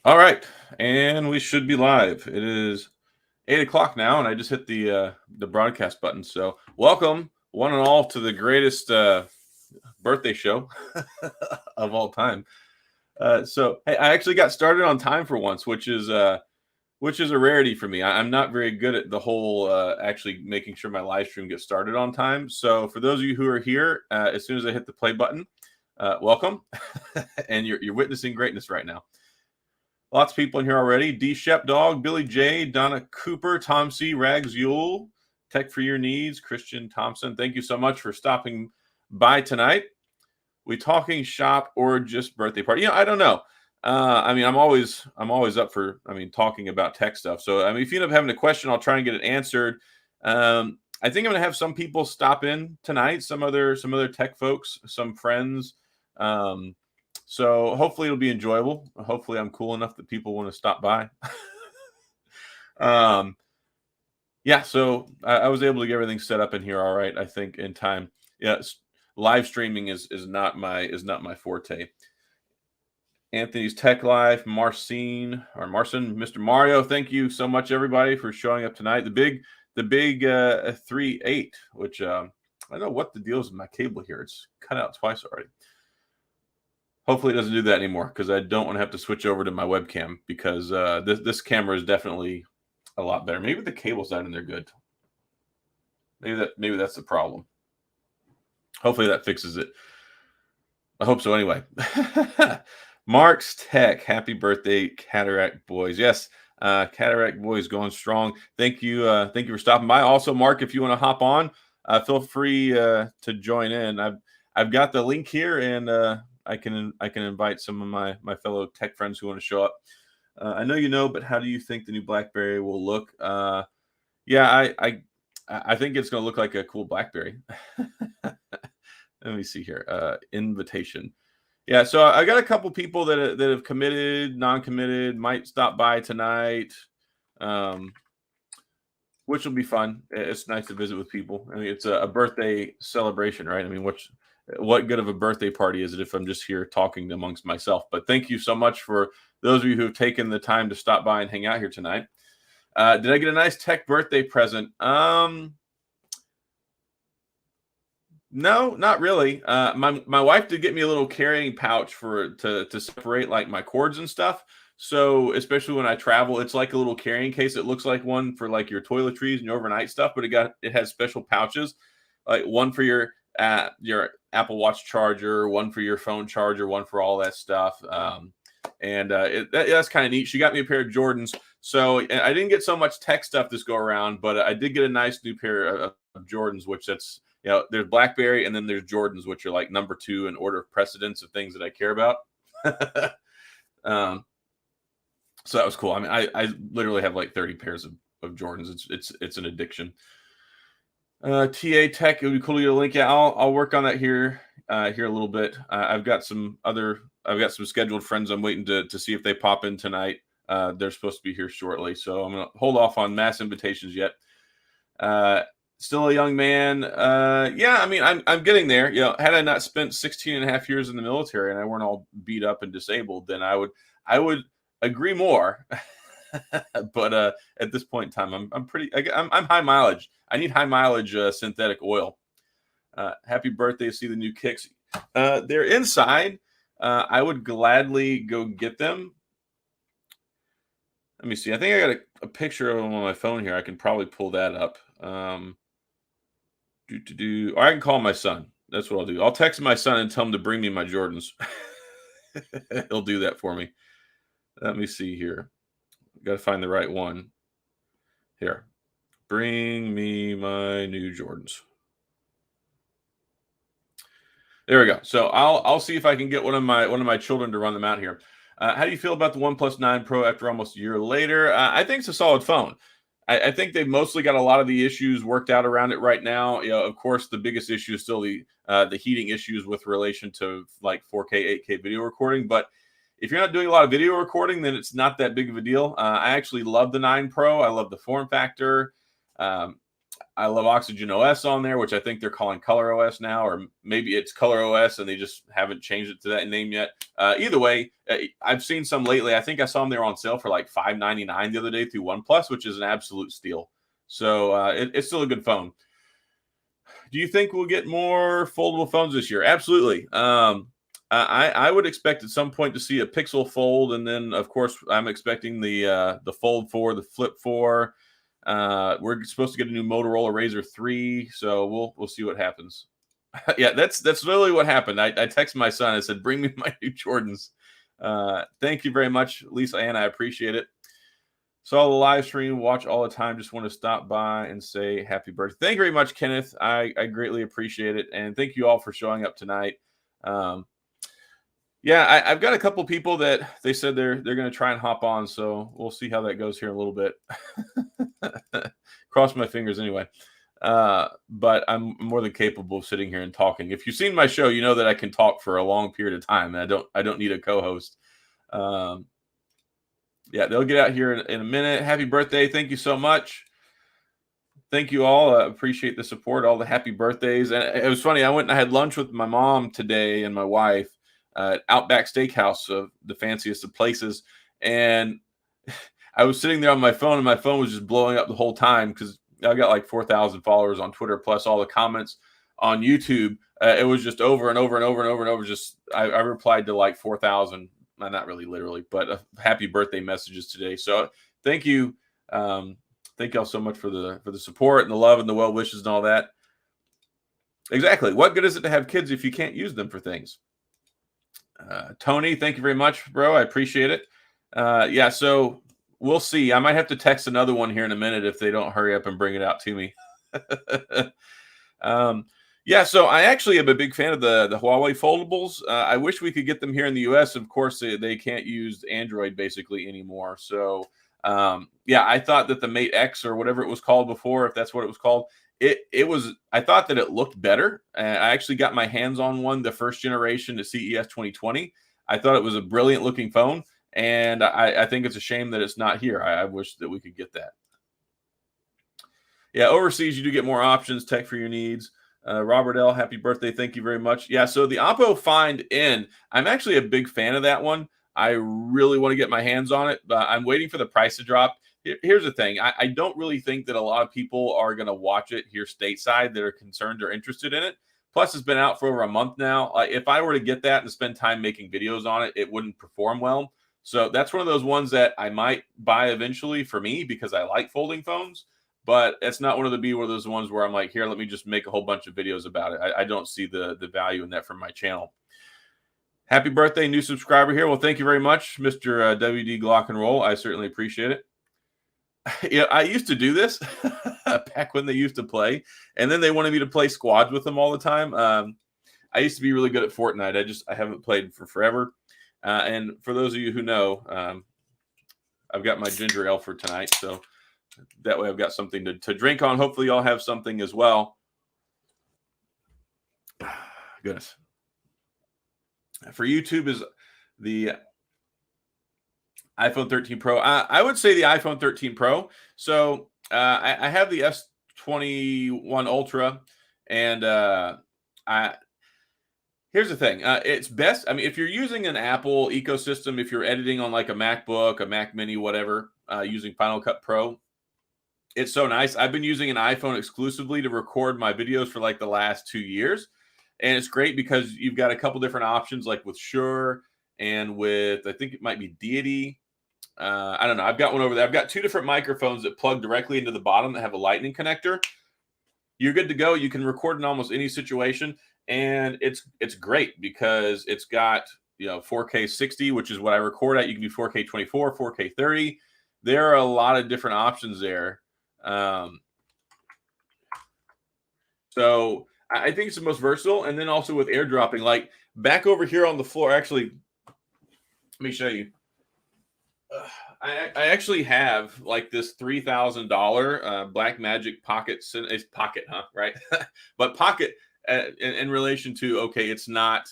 All right, and we should be live. It is 8 o'clock now, and I just hit the broadcast button. So, welcome one and all to the greatest birthday show of all time. So, hey, I actually got started on time for once, which is a rarity for me. I'm not very good at the whole actually making sure my live stream gets started on time. So, for those of you who are here, as soon as I hit the play button, welcome, and you're witnessing greatness right now. Lots of people in here already. D. Shep Dog, Billy J, Donna Cooper, Tom C, Rags Yule, Tech for Your Needs, Christian Thompson. Thank you so much for stopping by tonight. We talking shop or just birthday party? I don't know. I'm always up for talking about tech stuff. So if you end up having a question, I'll try and get it answered. I think I'm gonna have some people stop in tonight. Some other tech folks, some friends. So hopefully it'll be enjoyable. Hopefully I'm cool enough that people want to stop by. um, yeah, so I was able to get everything set up in here all right, I think, in time. Yeah, live streaming is not my forte. Anthony's Tech Life, Marcin, Mr. Mario. Thank you so much, everybody, for showing up tonight. The big 3.8, which I don't know what the deal is with my cable here. It's cut out twice already. Hopefully it doesn't do that anymore because I don't want to have to switch over to my webcam because this camera is definitely a lot better. Maybe the cable's not in there good. Maybe that's the problem. Hopefully that fixes it. I hope so anyway. Mark's Tech, happy birthday, Cataract Boys. Yes, Cataract Boys going strong. Thank you for stopping by. Also, Mark, if you want to hop on, feel free to join in. I've got the link here, and I can invite some of my fellow tech friends who want to show up. I know you know, but how do you think the new BlackBerry will look? Yeah, I think it's going to look like a cool BlackBerry. Let me see here. Invitation. Yeah, so I got a couple people that have committed, non-committed, might stop by tonight, which will be fun. It's nice to visit with people. I mean, it's a birthday celebration, right? I mean, what good of a birthday party is it if I'm just here talking amongst myself? But thank you so much for those of you who have taken the time to stop by and hang out here tonight. Did I get a nice tech birthday present? No, not really. My wife did get me a little carrying pouch to separate like my cords and stuff. So especially when I travel, it's like a little carrying case. It looks like one for like your toiletries and your overnight stuff, but it has special pouches, like one for your Apple Watch charger, one for your phone charger, one for all that stuff. That's kind of neat. She got me a pair of Jordans, so I didn't get so much tech stuff this go around, but I did get a nice new pair of Jordans, which there's BlackBerry and then there's Jordans, which are like number 2 in order of precedence of things that I care about. So that was cool. I mean, I literally have like 30 pairs of Jordans. It's an addiction. TA Tech, it would be cool to get a link. Yeah, I'll work on that here a little bit. I've got some scheduled friends I'm waiting to see if they pop in tonight. They're supposed to be here shortly, so I'm gonna hold off on mass invitations yet. Still a young man. Yeah, I mean, I'm getting there. Had I not spent 16 and a half years in the military and I weren't all beat up and disabled, then I would agree more. But at this point in time, I'm high mileage. I need high mileage synthetic oil. Happy birthday! See the new kicks. They're inside. I would gladly go get them. Let me see. I think I got a picture of them on my phone here. I can probably pull that up. Or I can call my son. That's what I'll do. I'll text my son and tell him to bring me my Jordans. He'll do that for me. Let me see here. Got to find the right one. Here. Bring me my new Jordans. There we go. So I'll see if I can get one of my children to run them out here. How do you feel about the OnePlus 9 Pro after almost a year later? I think it's a solid phone. I think they've mostly got a lot of the issues worked out around it right now. Of course, the biggest issue is still the heating issues with relation to like 4K, 8K video recording. But if you're not doing a lot of video recording, then it's not that big of a deal. I actually love the 9 Pro. I love the form factor. I love Oxygen OS on there, which I think they're calling Color OS now, or maybe it's Color OS and they just haven't changed it to that name yet. Either way, I've seen some lately. I think I saw them there on sale for like $5.99 the other day through Oneplus, which is an absolute steal. So it's still a good phone. Do you think we'll get more foldable phones this year? Absolutely. I would expect at some point to see a Pixel Fold, and then of course I'm expecting the Fold 4, the Flip 4. We're supposed to get a new Motorola Razr 3, so we'll see what happens. Yeah, that's literally what happened. I texted my son. I said, "Bring me my new Jordans." Thank you very much, Lisa Ann. I appreciate it. Saw the live stream, watch all the time. Just want to stop by and say happy birthday. Thank you very much, Kenneth. I greatly appreciate it, and thank you all for showing up tonight. Yeah, I've got a couple people that they said they're going to try and hop on, so we'll see how that goes here in a little bit. Cross my fingers anyway. But I'm more than capable of sitting here and talking. If you've seen my show, you know that I can talk for a long period of time, and I don't need a co-host. Yeah, they'll get out here in a minute. Happy birthday. Thank you so much. Thank you all. Appreciate the support, all the happy birthdays. And it was funny. I went and I had lunch with my mom today and my wife at Outback Steakhouse, the fanciest of places. And I was sitting there on my phone, and my phone was just blowing up the whole time because I got like 4,000 followers on Twitter, plus all the comments on YouTube. It was just over and over and over and over and over. Just I replied to like 4,000, not really literally, but happy birthday messages today. So thank you. Thank y'all so much for the support and the love and the well wishes and all that. Exactly. What good is it to have kids if you can't use them for things? Tony, thank you very much, bro. I appreciate it. Yeah, so we'll see. I might have to text another one here in a minute if they don't hurry up and bring it out to me. Yeah, so I actually am a big fan of the Huawei Foldables. I wish we could get them here in the U.S. Of course, they can't use Android basically anymore. So, yeah, I thought that the Mate X or whatever it was called before, if that's what it was called, it was. I thought that it looked better. I actually got my hands on one, the first generation at CES 2020. I thought it was a brilliant looking phone, and I think it's a shame that it's not here. I wish that we could get that. Yeah, overseas you do get more options, tech for your needs. Robert L., happy birthday. Thank you very much. Yeah, so the Oppo Find N, I'm actually a big fan of that one. I really want to get my hands on it, but I'm waiting for the price to drop. Here's the thing. I don't really think that a lot of people are going to watch it here stateside that are concerned or interested in it. Plus, it's been out for over a month now. If I were to get that and spend time making videos on it, it wouldn't perform well. So that's one of those ones that I might buy eventually for me because I like folding phones. But it's not one of those ones where I'm like, here, let me just make a whole bunch of videos about it. I don't see the value in that from my channel. Happy birthday, new subscriber here. Well, thank you very much, Mr. WD Glock and Roll. I certainly appreciate it. Yeah, I used to do this back when they used to play, and then they wanted me to play squads with them all the time. I used to be really good at Fortnite. I haven't played for forever. And for those of you who know, I've got my ginger ale for tonight, so that way I've got something to drink on. Hopefully y'all have something as well. Goodness. For YouTube is the iPhone 13 Pro. I would say the iPhone 13 Pro. So I have the S21 Ultra, and here's the thing. It's best. I mean, if you're using an Apple ecosystem, if you're editing on like a MacBook, a Mac Mini, whatever, using Final Cut Pro, it's so nice. I've been using an iPhone exclusively to record my videos for like the last 2 years. And it's great because you've got a couple different options, like with Shure and with, I think it might be Deity. I don't know. I've got one over there. I've got two different microphones that plug directly into the bottom that have a lightning connector. You're good to go. You can record in almost any situation. And it's great because it's got, 4K 60, which is what I record at. You can do 4K 24, 4K 30. There are a lot of different options there. So I think it's the most versatile. And then also with airdropping, like back over here on the floor, actually, let me show you. I actually have like this $3,000 Blackmagic Pocket. It's Pocket, huh? Right. But Pocket in relation to, okay, it's not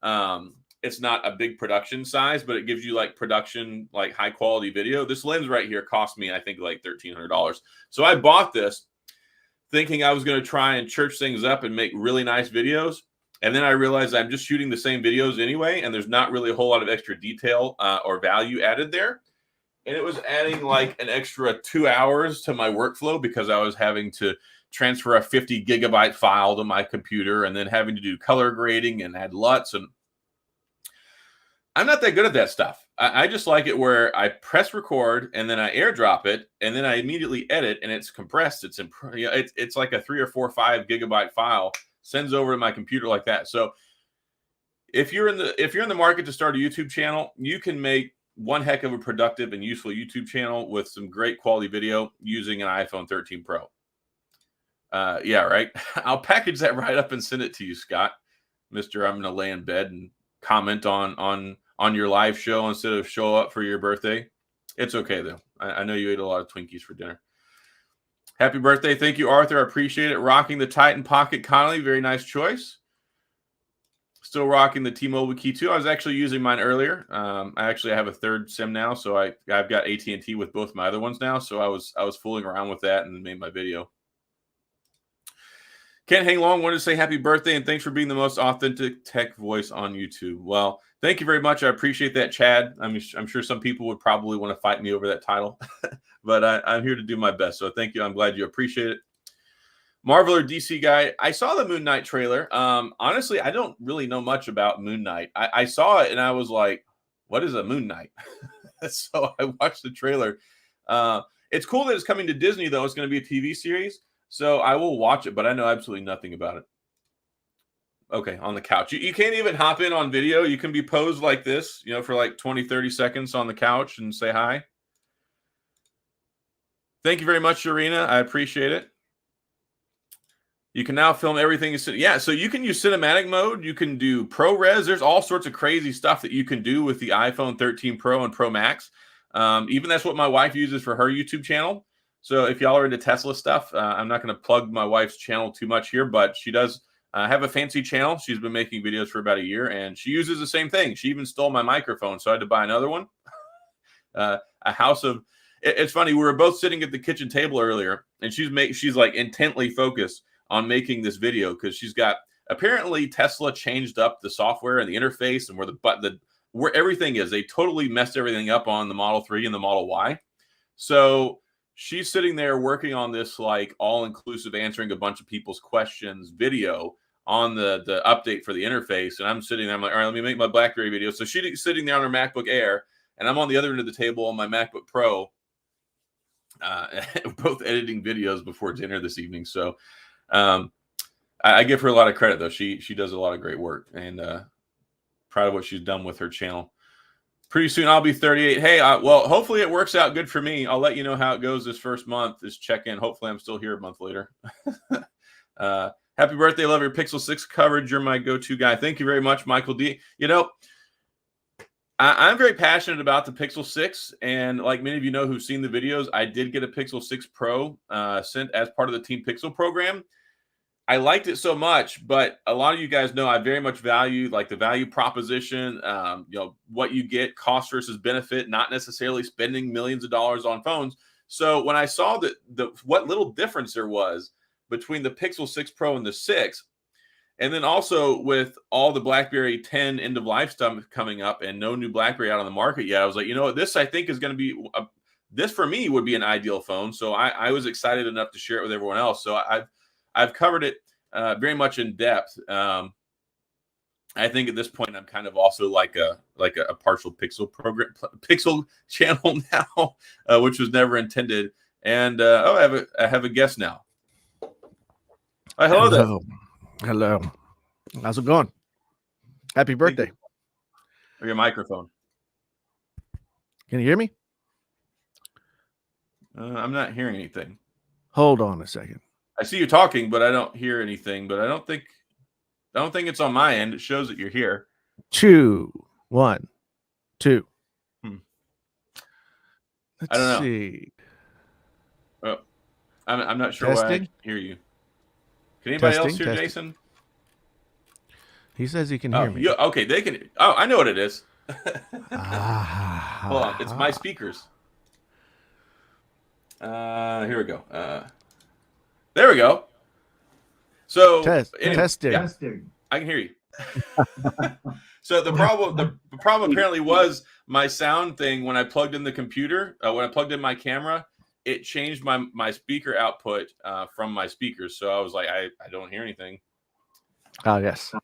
a big production size, but it gives you like production, like high quality video. This lens right here cost me, I think, like $1,300. So I bought this thinking I was going to try and church things up and make really nice videos. And then I realized I'm just shooting the same videos anyway, and there's not really a whole lot of extra detail or value added there. And it was adding like an extra 2 hours to my workflow because I was having to transfer a 50 gigabyte file to my computer and then having to do color grading and add LUTs. And I'm not that good at that stuff. I just like it where I press record and then I airdrop it and then I immediately edit and it's compressed. It's like a 3 or 4 or 5 gigabyte file sends over to my computer like that. So if you're in the market to start a YouTube channel, you can make one heck of a productive and useful YouTube channel with some great quality video using an iPhone 13 Pro. Yeah, right. I'll package that right up and send it to you, Scott. Mister, I'm gonna lay in bed and comment on your live show instead of show up for your birthday. It's okay though. I know you ate a lot of Twinkies for dinner. Happy birthday. Thank you, Arthur. I appreciate it. Rocking the Titan Pocket Connolly. Very nice choice. Still rocking the T-Mobile Key 2. I was actually using mine earlier. I actually have a third SIM now, so I've got AT&T with both my other ones now. So I was fooling around with that and made my video. Can't hang long. Wanted to say happy birthday and thanks for being the most authentic tech voice on YouTube. Well, thank you very much. I appreciate that, Chad. I'm sure some people would probably want to fight me over that title, but I'm here to do my best. So thank you. I'm glad you appreciate it. Marveler DC guy, I saw the Moon Knight trailer. Honestly, I don't really know much about Moon Knight. I saw it and I was like, what is a Moon Knight? So I watched the trailer. It's cool that it's coming to Disney, though. It's going to be a TV series. So I will watch it, but I know absolutely nothing about it. Okay, on the couch. You can't even hop in on video. You can be posed like this, for like 20, 30 seconds on the couch and say hi. Thank you very much, Sharina. I appreciate it. You can now film everything. Yeah, so you can use cinematic mode. You can do ProRes. There's all sorts of crazy stuff that you can do with the iPhone 13 Pro and Pro Max. Even that's what my wife uses for her YouTube channel. So if y'all are into Tesla stuff, I'm not going to plug my wife's channel too much here, but she does have a fancy channel. She's been making videos for about a year, and she uses the same thing. She even stole my microphone, so I had to buy another one. It's funny. We were both sitting at the kitchen table earlier, and she's like intently focused on making this video because she's got apparently Tesla changed up the software and the interface and where everything is. They totally messed everything up on the Model 3 and the Model Y. So she's sitting there working on this like all-inclusive answering a bunch of people's questions video on the update for the interface. And I'm sitting there, I'm like, all right, let me make my BlackBerry video. So she's sitting there on her MacBook Air, and I'm on the other end of the table on my MacBook Pro, both editing videos before dinner this evening. So I give her a lot of credit, though. She does a lot of great work, and proud of what she's done with her channel. Pretty soon I'll be 38. Hey, well, hopefully it works out good for me. I'll let you know how it goes this first month, this check-in. Hopefully I'm still here a month later. Happy birthday. Love your Pixel 6 coverage. You're my go-to guy. Thank you very much, Michael D. I'm very passionate about the Pixel 6, and like many of you know who've seen the videos, I did get a Pixel 6 Pro sent as part of the Team Pixel program. I liked it so much, but a lot of you guys know I very much value like the value proposition, what you get, cost versus benefit, not necessarily spending millions of dollars on phones. So when I saw what little difference there was between the Pixel 6 Pro and the 6, and then also with all the BlackBerry 10 end of life stuff coming up and no new BlackBerry out on the market yet, I was like, this I think is going to be this for me would be an ideal phone. So I was excited enough to share it with everyone else. So I've covered it very much in depth. I think at this point I'm kind of also like a partial Pixel channel now, which was never intended. And I have a guest now. Hello there. Hello. How's it going? Happy birthday. Or your microphone. Can you hear me? I'm not hearing anything. Hold on a second. I see you talking, but I don't hear anything. But I don't think it's on my end. It shows that you're here. 2, 1, 2. I Let's don't know. see. Oh, I'm not sure Testing? why I can hear you. Can anybody else hear Testing. Jason? He says he can hear me. Okay, they can. Oh, I know what it is. Ah. Hold on, it's my speakers. Here we go. There we go. So anyway, testing. yeah, I can hear you. So the problem apparently was my sound thing when I plugged in the computer, when I plugged in my camera, it changed my speaker output from my speakers. So I was like, I don't hear anything. Oh yes.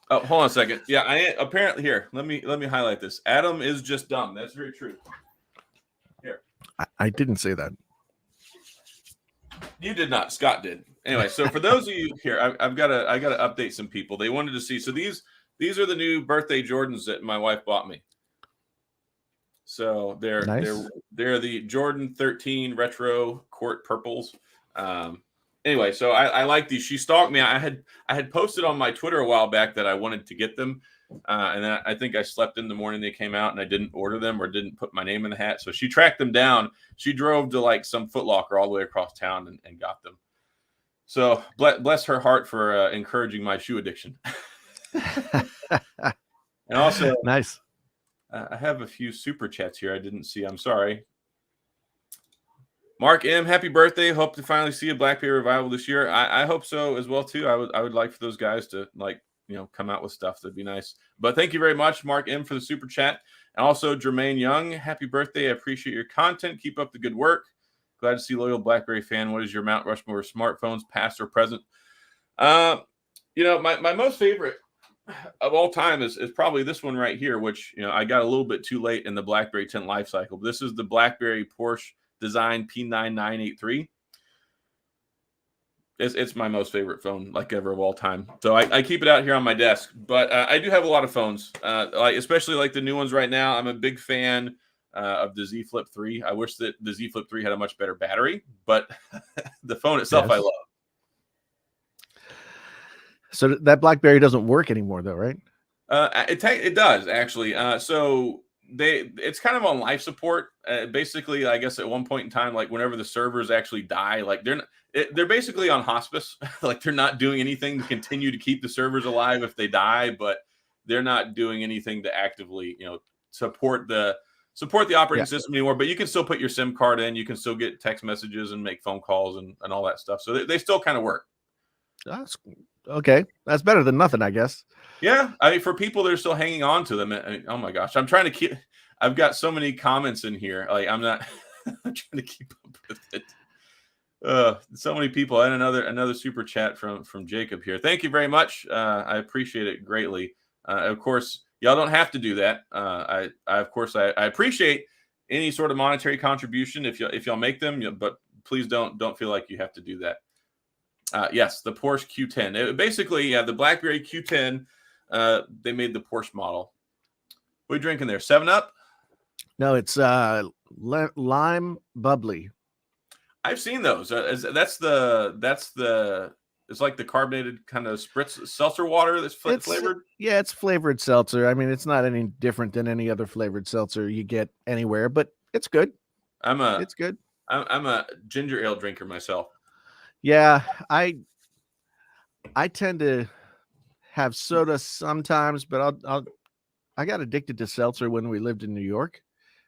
Oh, hold on a second. Yeah, apparently here. Let me highlight this. Adam is just dumb. That's very true. Here. I didn't say that. You did not. Scott did. Anyway, so for those of you here, I got to update some people. They wanted to see. So these are the new birthday Jordans that my wife bought me. So they're the Jordan 13 retro court purples. Anyway, so I like these. She stalked me. I had posted on my Twitter a while back that I wanted to get them, and then I think I slept in the morning they came out, and I didn't order them or didn't put my name in the hat. So she tracked them down. She drove to like some Foot Locker all the way across town and got them. So bless her heart for encouraging my shoe addiction. And also, nice. I have a few super chats here I didn't see. I'm sorry. Mark M, happy birthday. Hope to finally see a BlackBerry revival this year. I hope so as well, too. I would like for those guys to, come out with stuff. That'd be nice. But thank you very much, Mark M, for the super chat. And also, Jermaine Young, happy birthday. I appreciate your content. Keep up the good work. Glad to see loyal BlackBerry fan. What is your Mount Rushmore smartphones, past or present? My most favorite of all time is probably this one right here, which, I got a little bit too late in the BlackBerry 10 life cycle. This is the BlackBerry Porsche Design P9983. It's my most favorite phone, ever of all time. So I keep it out here on my desk. But I do have a lot of phones, especially the new ones right now. I'm a big fan of the Z Flip 3. I wish that the Z Flip 3 had a much better battery, but the phone itself, yes. I love. So that BlackBerry doesn't work anymore, though, right? It does actually. So it's kind of on life support. Basically, I guess at one point in time, whenever the servers actually die, they're basically on hospice. They're not doing anything to continue to keep the servers alive if they die, but they're not doing anything to actively, support the operating system anymore. But you can still put your SIM card in. You can still get text messages and make phone calls and all that stuff. So they still kind of work. That's okay. That's better than nothing, I guess. Yeah, I mean, for people that are still hanging on to them, oh my gosh, I'm trying to keep. I've got so many comments in here. I'm not. I'm trying to keep up with it. So many people, and another super chat from Jacob here. Thank you very much. I appreciate it greatly. Of course, y'all don't have to do that. I appreciate any sort of monetary contribution if y'all make them, but please don't feel like you have to do that. Yes, the Porsche Q10. Basically, the BlackBerry Q10. They made the Porsche model. What are you drinking there? 7-Up? No, it's lime bubbly. I've seen those. That's the. It's like the carbonated kind of spritz seltzer water that's flavored. Yeah, it's flavored seltzer. I mean, it's not any different than any other flavored seltzer you get anywhere, but it's good. It's good. I'm a ginger ale drinker myself. Yeah, I tend to have soda sometimes, but I got addicted to seltzer when we lived in New York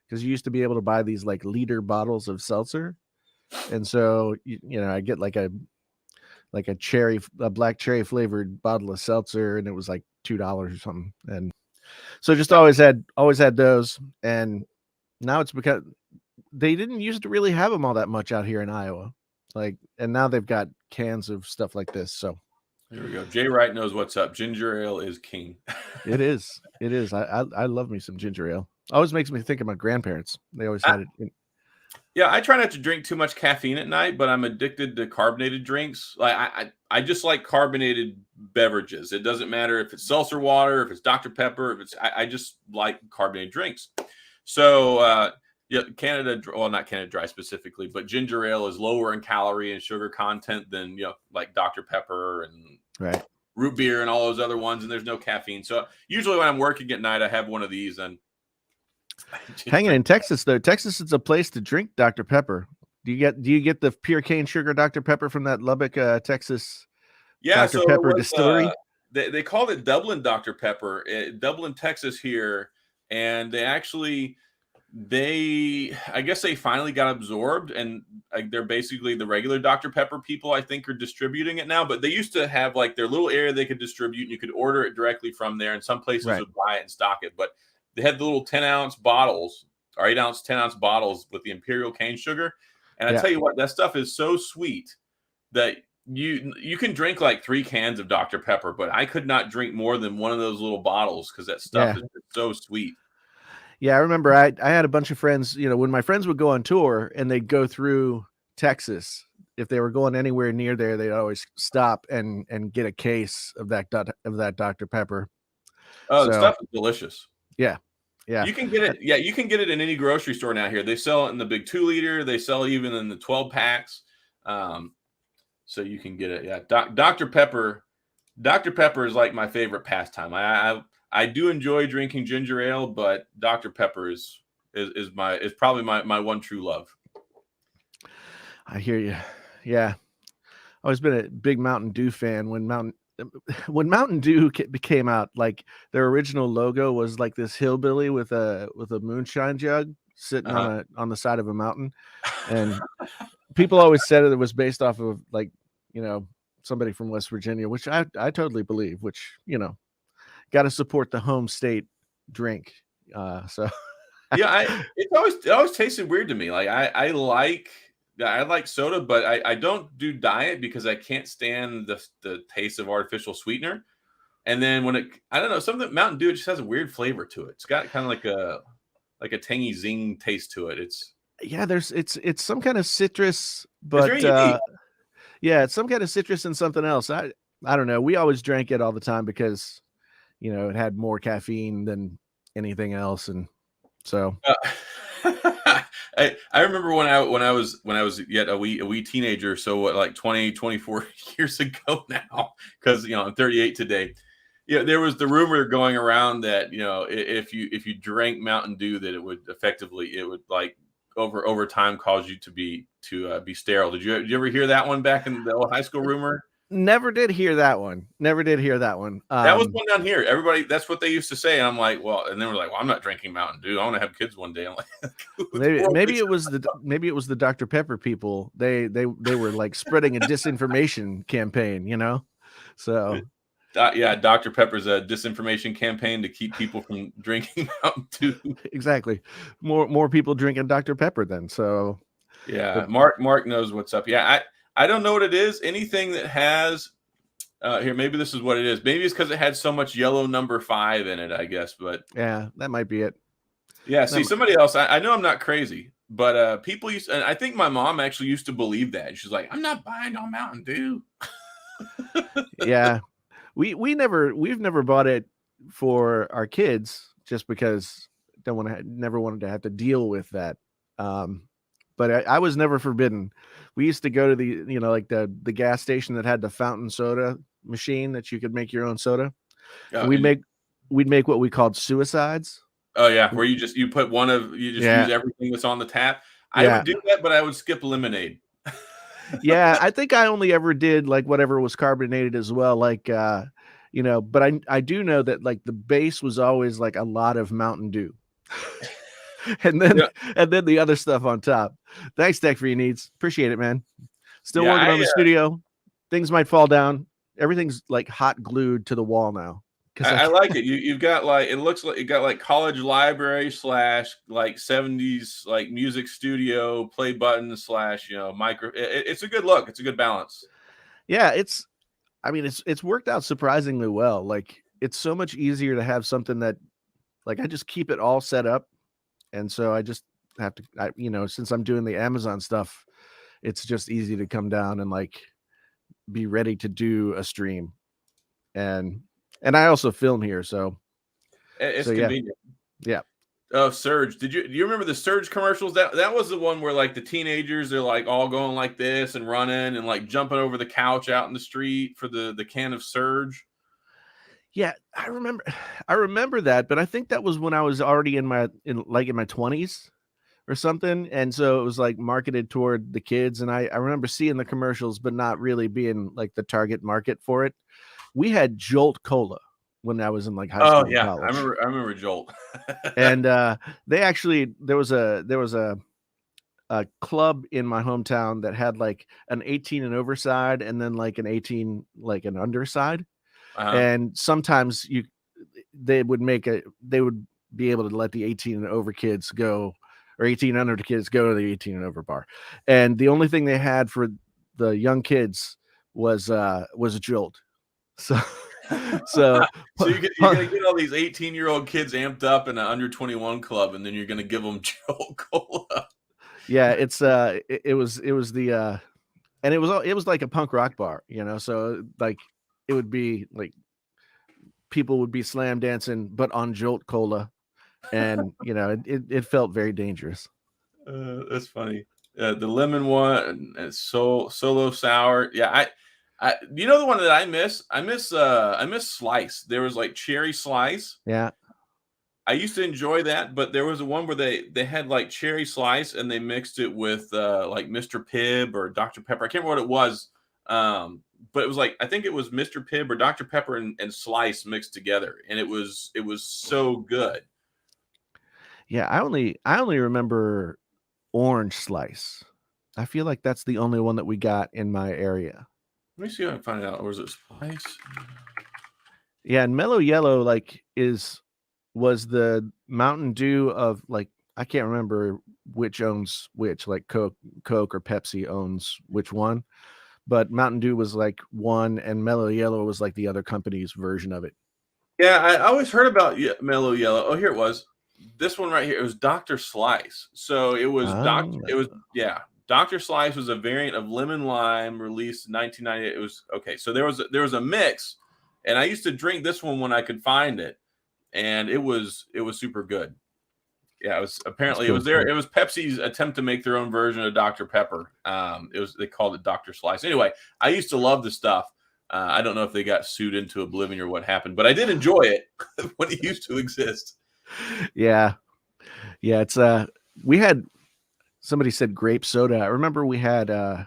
because you used to be able to buy these liter bottles of seltzer, and so I get a black cherry flavored bottle of seltzer, and it was like $2 or something, and so just always had those, and now it's because they didn't used to really have them all that much out here in Iowa. And now they've got cans of stuff like this. So here we go. Jay Wright knows what's up. Ginger ale is king. It is. I love me some ginger ale. Always makes me think of my grandparents. They always had it. Yeah, I try not to drink too much caffeine at night, but I'm addicted to carbonated drinks. I just like carbonated beverages. It doesn't matter if it's seltzer water, if it's Dr. Pepper, I just like carbonated drinks. So Canada, well, not Canada Dry specifically, but ginger ale is lower in calorie and sugar content than like Dr. Pepper and root beer and all those other ones, and there's no caffeine. So usually when I'm working at night, I have one of these. And hanging in Texas, though, Texas is a place to drink Dr. Pepper. Do you get the pure cane sugar Dr. Pepper from that Lubbock, Texas? Yeah, Dr. Pepper distillery. They called it Dublin Dr. Pepper, Dublin, Texas here, and they actually I guess they finally got absorbed, and like they're basically the regular Dr. Pepper people, I think, are distributing it now. But they used to have like their little area they could distribute, and you could order it directly from there. And some places Right. would buy it and stock it. But they had the little 10-ounce bottles or 8-ounce, 10-ounce bottles with the imperial cane sugar. And I Yeah. tell you what, that stuff is so sweet that you can drink like 3 cans of Dr. Pepper, but I could not drink more than one of those little bottles because that stuff Yeah. is so sweet. Yeah, I remember I had a bunch of friends, when my friends would go on tour and they'd go through Texas, if they were going anywhere near there, they'd always stop and get a case of that Dr. Pepper. Oh, the So, stuff is delicious. yeah. Yeah. You can get it. Yeah, you can get it in any grocery store now here. They sell it in the big 2 liter. They sell it even in the 12 packs. So you can get it. Yeah, Dr. Pepper. Dr. Pepper is like my favorite pastime. I do enjoy drinking ginger ale, but Dr. Pepper is probably my one true love. I hear you. Yeah. Always been a big Mountain Dew fan. When Mountain Dew came out, like their original logo was like this hillbilly with a moonshine jug sitting on the side of a mountain, and people always said it was based off of like somebody from West Virginia, which I totally believe. Which got to support the home state drink. So yeah, it always tasted weird to me. Like I like soda, but I don't do diet because I can't stand the taste of artificial sweetener. And then I don't know, something Mountain Dew just has a weird flavor to it. It's got kind of like a tangy zing taste to it. It's some kind of citrus, it's but very unique. yeah, it's some kind of citrus and something else. I don't know. We always drank it all the time because it had more caffeine than anything else, and so. I remember when I was yet a wee teenager, so what, like 20, 24 years ago now, because I'm 38 today. Yeah, there was the rumor going around that if you drank Mountain Dew, that it would like over time cause you to be sterile. Did you ever hear that one back in the old high school rumor? Never did hear that one. That was one down here. Everybody, that's what they used to say. And I'm like, well, and they were like, well, I'm not drinking Mountain Dew. I want to have kids one day. I'm like, maybe it was the Dr. Pepper people. They were like spreading a disinformation campaign, So yeah, Dr. Pepper's a disinformation campaign to keep people from drinking Mountain Dew. Exactly. More people drinking Dr. Pepper then. So yeah, Mark knows what's up. Yeah, I don't know what it is. Anything that has here, maybe this is what it is. Maybe it's because it had so much yellow number 5 in it, I guess. But yeah, that might be it. Yeah, see, somebody else. I know I'm not crazy, but people and I think my mom actually used to believe that. She's like, I'm not buying no Mountain Dew. Yeah, we've never bought it for our kids just because never wanted to have to deal with that. But I was never forbidden. We used to go to the like the gas station that had the fountain soda machine that you could make your own soda. We'd make what we called suicides. Oh yeah, where you put use everything that's on the tap. I would do that, but I would skip lemonade. Yeah, I think I only ever did like whatever was carbonated as well, like but I do know that like the base was always like a lot of Mountain Dew. and then the other stuff on top. Thanks, Tech, for your needs. Appreciate it, man. Still working on the studio. Things might fall down. Everything's like hot glued to the wall now. I like it. You've got like, it looks like you got like college library / like 70s like music studio play button / micro. It's a good look. It's a good balance. Yeah, it's worked out surprisingly well. Like it's so much easier to have something that like I just keep it all set up. And so I just have to, since I'm doing the Amazon stuff, it's just easy to come down and like be ready to do a stream. And I also film here, so it's convenient. Yeah. Oh, Surge! Do you remember the Surge commercials? That was the one where like the teenagers, they're like all going like this and running and like jumping over the couch out in the street for the can of Surge. Yeah, I remember that, but I think that was when I was already in my 20s or something, and so it was like marketed toward the kids. And I remember seeing the commercials, but not really being like the target market for it. We had Jolt Cola. when I was in like high Oh school and yeah, I college. remember. I remember Jolt. And they actually there was a club in my hometown that had like an 18 and over side and then like an 18 like an underside. Uh-huh. And sometimes they would be able to let the 18 and over kids go, or 18 under kids go to the 18 and over bar. And the only thing they had for the young kids was a Jolt. So so So you're gonna get all these 18-year-old kids amped up in an under 21 club, and then you're gonna give them Jolt Cola. yeah, it was the and it was like a punk rock bar, so like it would be like people would be slam dancing but on Jolt Cola, and it felt very dangerous. That's funny. The lemon one and solo sour. Yeah, you know the one that I miss? I miss Slice. There was like cherry slice. Yeah. I used to enjoy that, but there was a one where they had like cherry slice and they mixed it with like Mr. Pibb or Dr. Pepper. I can't remember what it was. But it was like I think it was Mr. Pibb or Dr. Pepper and Slice mixed together, and it was so good. Yeah, I only remember Orange Slice. I feel like that's the only one that we got in my area. Let me see if I can find out. Or was it Slice? Yeah, and Mellow Yellow was the Mountain Dew of like I can't remember which owns which, like Coke or Pepsi owns which one, but Mountain Dew was like one and Mellow Yellow was like the other company's version of it. Yeah, I always heard about Mellow Yellow. Oh, here it was. This one right here. It was Dr. Slice. So it was It was Dr. Slice was a variant of lemon lime released in 1998. It was okay. So there was a mix, and I used to drink this one when I could find it, and it was super good. Yeah, it was apparently it was there. It was Pepsi's attempt to make their own version of Dr. Pepper. They called it Dr. Slice. Anyway, I used to love the stuff. I don't know if they got sued into oblivion or what happened, but I did enjoy it when it used to exist. Yeah. Yeah, it's we had somebody said grape soda. I remember we had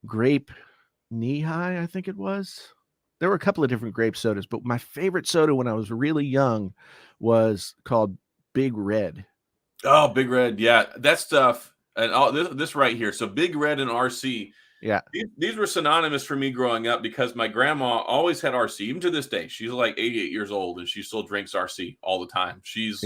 grape knee high, I think it was. There were a couple of different grape sodas, but my favorite soda when I was really young was called Big Red. Oh, Big Red, yeah, that stuff, and all this right here. So Big Red and RC, Yeah. these were synonymous for me growing up because my grandma always had RC. Even to this day, she's like 88 years old and she still drinks RC all the time. She's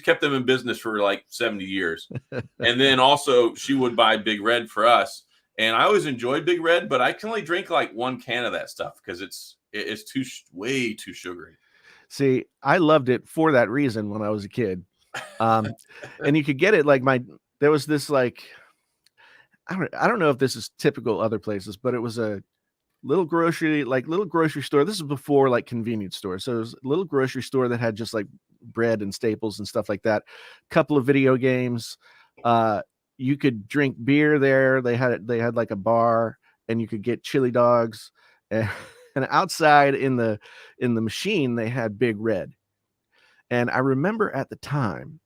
kept them in business for like 70 years. And then also she would buy Big Red for us. And I always enjoyed Big Red, but I can only drink like one can of that stuff because it's way too sugary. See, I loved it for that reason when I was a kid. And you could get it like there was this like I don't know if this is typical other places, but it was a little grocery store. This is before like convenience stores. So it was a little grocery store that had just like bread and staples and stuff like that. Couple of video games. You could drink beer there. They had like a bar, and you could get chili dogs. And outside in the machine, they had Big Red. And I remember at the time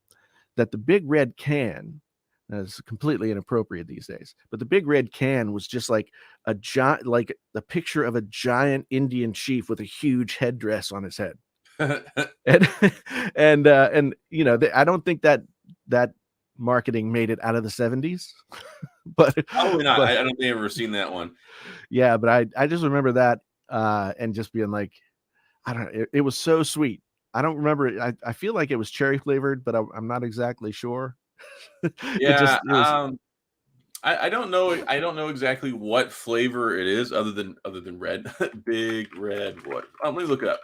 that the Big Red can, that's completely inappropriate these days, but the Big Red can was just like a giant, like the picture of a giant Indian chief with a huge headdress on his head. and I don't think that marketing made it out of the 70s. But probably not. I don't think I've ever seen that one. Yeah, but I just remember that and just being like, I don't know, it was so sweet. I don't remember it. I feel like it was cherry flavored, but I'm not exactly sure. Yeah, I don't know. I don't know exactly what flavor it is, other than red. Big Red. What? Let me look it up.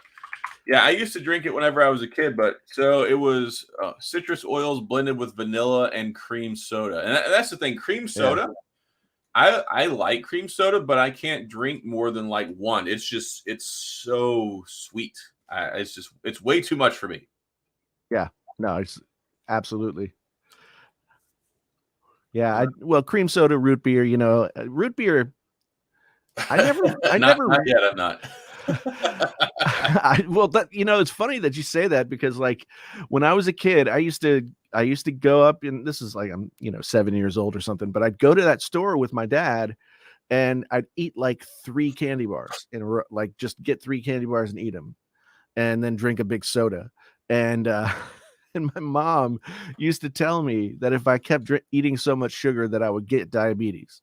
Yeah, I used to drink it whenever I was a kid, but so it was citrus oils blended with vanilla and cream soda, and that's the thing. Cream soda. Yeah. I like cream soda, but I can't drink more than like one. It's so sweet. It's way too much for me. Yeah, no, it's absolutely. Yeah, well, cream soda, root beer, root beer. I never. Not yet. I'm not. Well, it's funny that you say that because like when I was a kid, I used to go up, and this is like I'm 7 years old or something, but I'd go to that store with my dad, and I'd eat like 3 candy bars in a row, like just get 3 candy bars and eat them. and then drink a big soda. And and my mom used to tell me that if I kept eating so much sugar that I would get diabetes.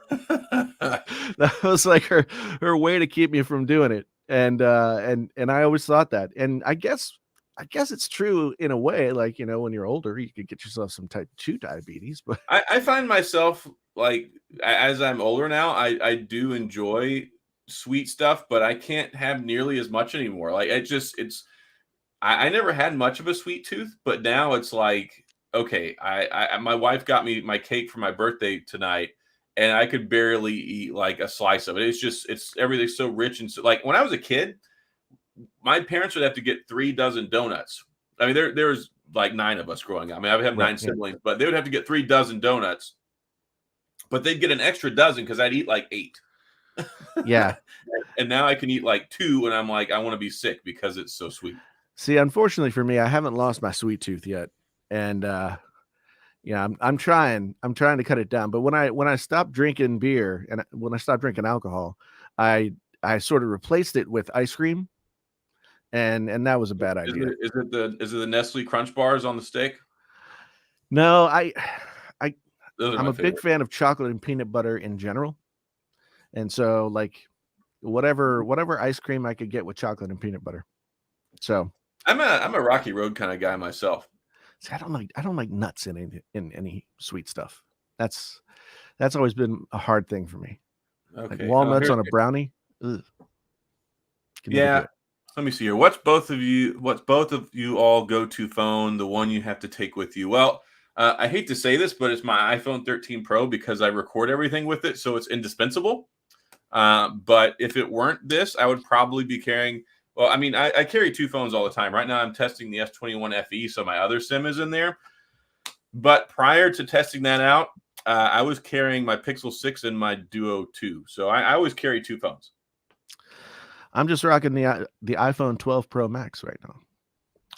That was like her way to keep me from doing it. And I always thought that. And I guess it's true in a way. Like, when you're older, you could get yourself some type 2 diabetes. But I find myself like as I'm older now, I do enjoy sweet stuff, but I can't have nearly as much anymore. Like I never had much of a sweet tooth, but now it's like, okay, my wife got me my cake for my birthday tonight, and I could barely eat like a slice of it. It's everything's so rich and so like when I was a kid, my parents would have to get 3 dozen donuts. I mean, there's like 9 of us growing up. I mean, I have right, 9 siblings, but they would have to get 3 dozen donuts, but they'd get an extra dozen because I'd eat like 8. yeah. And now I can eat like 2, and I'm like, I want to be sick because it's so sweet. See, unfortunately for me, I haven't lost my sweet tooth yet, and yeah, I'm trying to cut it down. But when I stopped drinking beer and when I stopped drinking alcohol, I sort of replaced it with ice cream, and that was a bad idea. Is it the Nestle Crunch bars on the stick? No, Those are I'm my a big favorite. fan of chocolate and peanut butter in general, and so like whatever ice cream I could get with chocolate and peanut butter. So I'm a Rocky Road kind of guy myself. see, I don't like nuts in any sweet stuff. That's always been a hard thing for me. Like Okay. walnuts on a brownie. Ugh. Can never do Yeah. it. Let me see here. What's both of you all go-to phone, the one you have to take with you? Well, I hate to say this, but it's my iPhone 13 Pro because I record everything with it, so it's indispensable. But if it weren't this, I would probably be carrying. Well, I mean, I carry 2 phones all the time. Right now, I'm testing the S21 FE, so my other SIM is in there. But prior to testing that out, I was carrying my Pixel 6 and my Duo 2. So I always carry 2 phones. I'm just rocking the iPhone 12 Pro Max right now.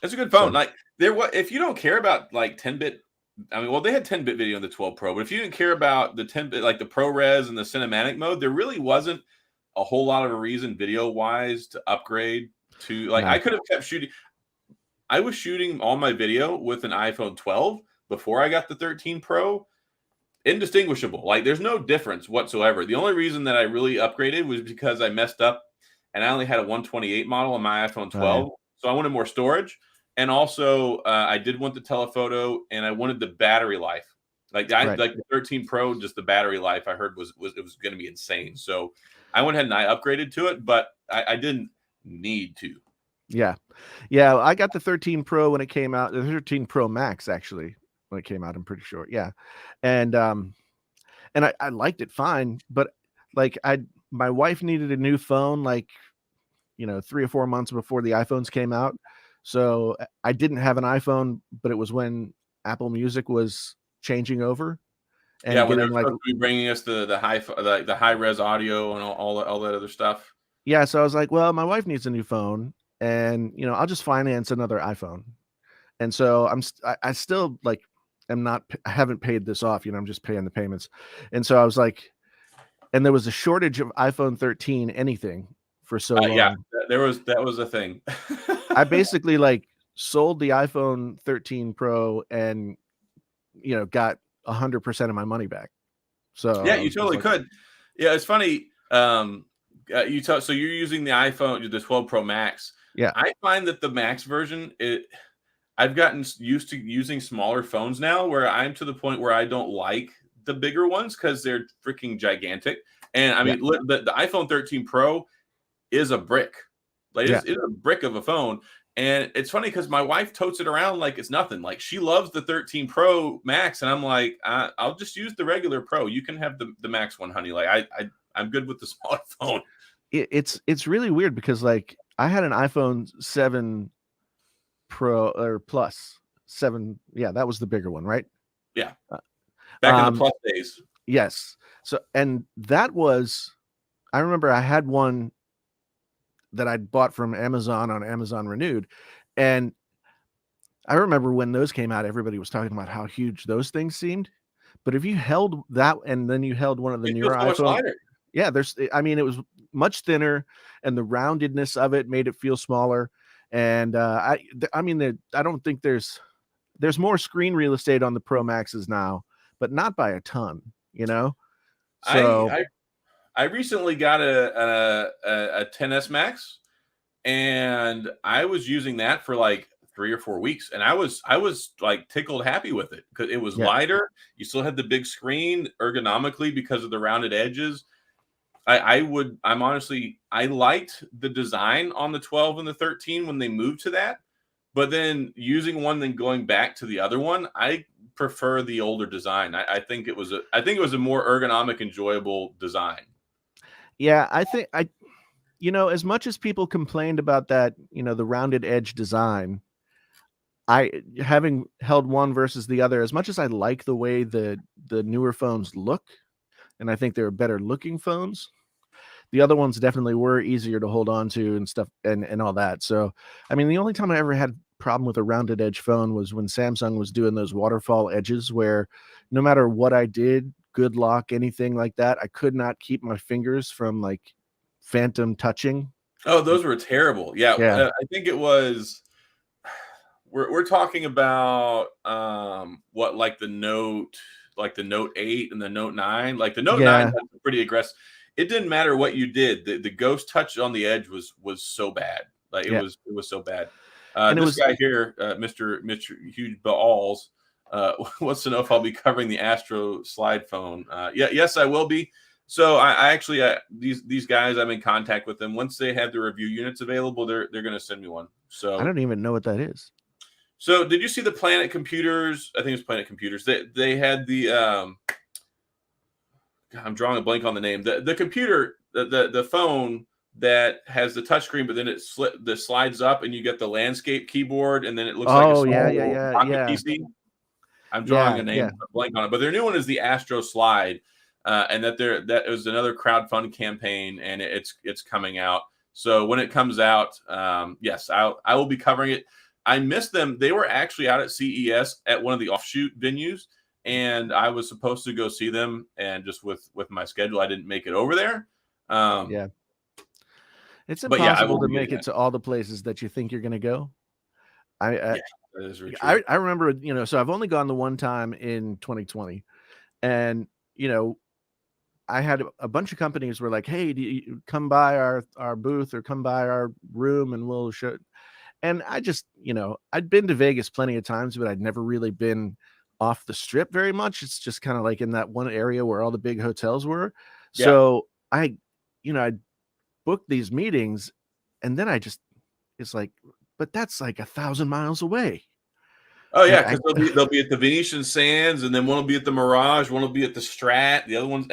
It's a good phone. So, Like if you don't care about like 10-bit, I mean, well, they had 10-bit video on the 12 Pro, but if you didn't care about the 10-bit, like the ProRes and the cinematic mode, there really wasn't a whole lot of a reason video wise to upgrade to like no. I could have kept shooting. I was shooting all my video with an iPhone 12 before I got the 13 Pro. Indistinguishable. Like there's no difference whatsoever. The only reason that I really upgraded was because I messed up and I only had a 128 model on my iPhone 12. So I wanted more storage. And also I did want the telephoto and I wanted the battery life. Like Right. like the 13 Pro, just the battery life I heard was it was going to be insane. So I went ahead and I upgraded to it, but I didn't need to. Yeah. I got the 13 Pro when it came out. The 13 Pro Max actually when it came out. I'm pretty sure. Yeah, and I liked it fine, but like my wife needed a new phone like 3 or 4 months before the iPhones came out, so I didn't have an iPhone, but it was when Apple Music was changing over Yeah, and when they're getting like supposed to be bringing us the high res audio and all that other stuff. yeah. So I was like, well, my wife needs a new phone, and I'll just finance another iPhone. And so I still like I haven't paid this off, I'm just paying the payments. And so I was like, and there was a shortage of iPhone 13 anything for so long. Yeah, that was a thing. I basically like sold the iPhone 13 Pro and got 100% of my money back. So yeah, you totally could. Yeah, it's funny. So you're using the iPhone, the 12 Pro Max. Yeah, I find that the Max version, I've gotten used to using smaller phones now, where I'm to the point where I don't like the bigger ones because they're freaking gigantic. And I mean, the iPhone 13 Pro is a brick. Like it's a brick of a phone. And it's funny because my wife totes it around like it's nothing. Like she loves the 13 Pro Max, and I'm like, I'll just use the regular Pro. You can have the Max one, honey. Like I'm good with the smaller phone. It's really weird because like I had an iPhone 7 Pro or Plus 7. Yeah, that was the bigger one, right? Yeah, back in the Plus days. Yes. So and that was, I remember I had one that I'd bought from Amazon on Amazon Renewed, and I remember when those came out, everybody was talking about how huge those things seemed. But if you held that and then you held one of the It newer feels so much iPhone, lighter. Yeah, I mean, it was much thinner, and the roundedness of it made it feel smaller. And I mean, I don't think there's more screen real estate on the Pro Maxes now, but not by a ton, you know. I So I, I recently got a 10s Max, and I was using that for like 3 or 4 weeks, and I was like tickled happy with it because it was yeah, lighter. You still had the big screen ergonomically because of the rounded edges. I'm honestly, I liked the design on the 12 and the 13 when they moved to that, but then using one then going back to the other one, I prefer the older design. I think it was a more ergonomic, enjoyable design. yeah, I think as much as people complained about that, the rounded edge design, having held one versus the other, as much as I like the way the newer phones look, and I think they're better looking phones, the other ones definitely were easier to hold on to and stuff and all that. So, I mean, the only time I ever had problem with a rounded edge phone was when Samsung was doing those waterfall edges where no matter what I did, good lock, anything like that, I could not keep my fingers from like phantom touching. Oh, those were terrible. Yeah, Yeah. I think it was. We're talking about what, like the Note 8 and the Note 9. Like the Note 9 Yeah. had pretty aggressive. It didn't matter what you did. The ghost touch on the edge was so bad. Like Yeah. it was so bad. And it This was guy here, Mr. Huge Balls, wants to know if I'll be covering the Astro slide phone. Yeah, yes, I will be. So I actually these guys, I'm in contact with them. Once they have the review units available, they're going to send me one. I So don't even know what that is. so did you see the Planet Computers? I think it's Planet Computers. They had the God, I'm drawing a blank on the name. The computer, the phone that has the touchscreen, but then the slides up and you get the landscape keyboard, and then it looks like a Oh, yeah, yeah, small yeah, pocket yeah. PC. I'm drawing Yeah, a name yeah. blank on it, but their new one is the Astro Slide, and that was another crowdfund campaign, and it's coming out. So when it comes out, yes, I will be covering it. I missed them. They were actually out at CES at one of the offshoot venues, and I was supposed to go see them, and just with my schedule, I didn't make it over there. Um, Yeah. It's but yeah, I will impossible to be make getting it it. to all the places that you think you're going to go. I, I Yeah, that is very I true. I remember, so I've only gone the one time in 2020, and I had a bunch of companies were like, "Hey, do you come by our booth or come by our room and we'll show." And I just, I'd been to Vegas plenty of times, but I'd never really been off the strip very much. It's just kind of like in that one area where all the big hotels were. Yeah. So I booked these meetings, and then it's like, but that's like 1,000 miles away. Oh And yeah, because they'll be at the Venetian Sands, and then one will be at the Mirage, one will be at the Strat, the other ones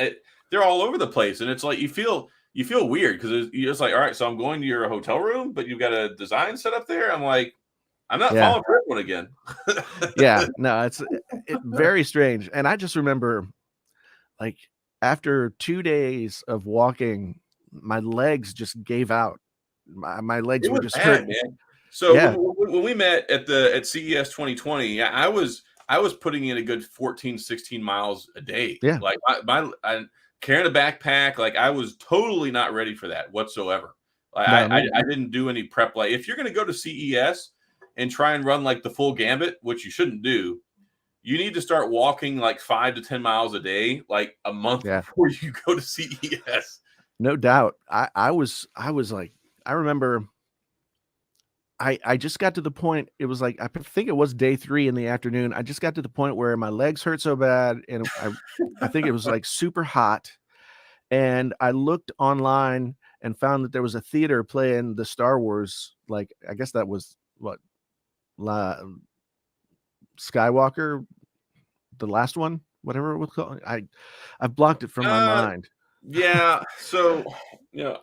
they're all over the place, and it's like you feel weird because you're just like, all right, so I'm going to your hotel room, but you've got a design set up there. I'm like, I'm not yeah, falling for everyone again. yeah, no, it's very strange. And I just remember, like, after 2 days of walking, my legs just gave out. My legs It were was just bad, hurting. man. So Yeah, when we met at CES 2020, yeah, I was putting in a good 14, 16 miles a day. yeah, Like carrying a backpack, like I was totally not ready for that whatsoever. no, me, I didn't do any prep. Like if you're going to go to CES and try and run like the full gambit, which you shouldn't do, you need to start walking like 5 to 10 miles a day, like a month yeah, before you go to CES. no doubt. I was like, I remember I just got to the point, it was like, I think it was day 3 in the afternoon. I just got to the point where my legs hurt so bad, and I think it was like super hot, and I looked online and found that there was a theater playing the Star Wars, like, I guess that was what, La Skywalker, the last one, whatever it was called. I've blocked it from my Uh, mind. yeah. So, you know,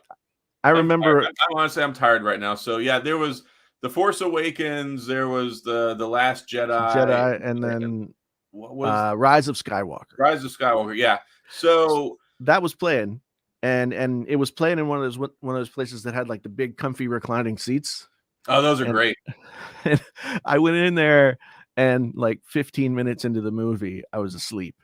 I remember I'm honestly I'm tired right now. So yeah, there was the Force Awakens, there was the Last Jedi, Jedi, and and then what was Rise of Skywalker. Rise of Skywalker. Yeah. So That was playing, and it was playing in one of those places that had like the big comfy reclining seats. oh, those are And, great. and I went in there, and like 15 minutes into the movie, I was asleep.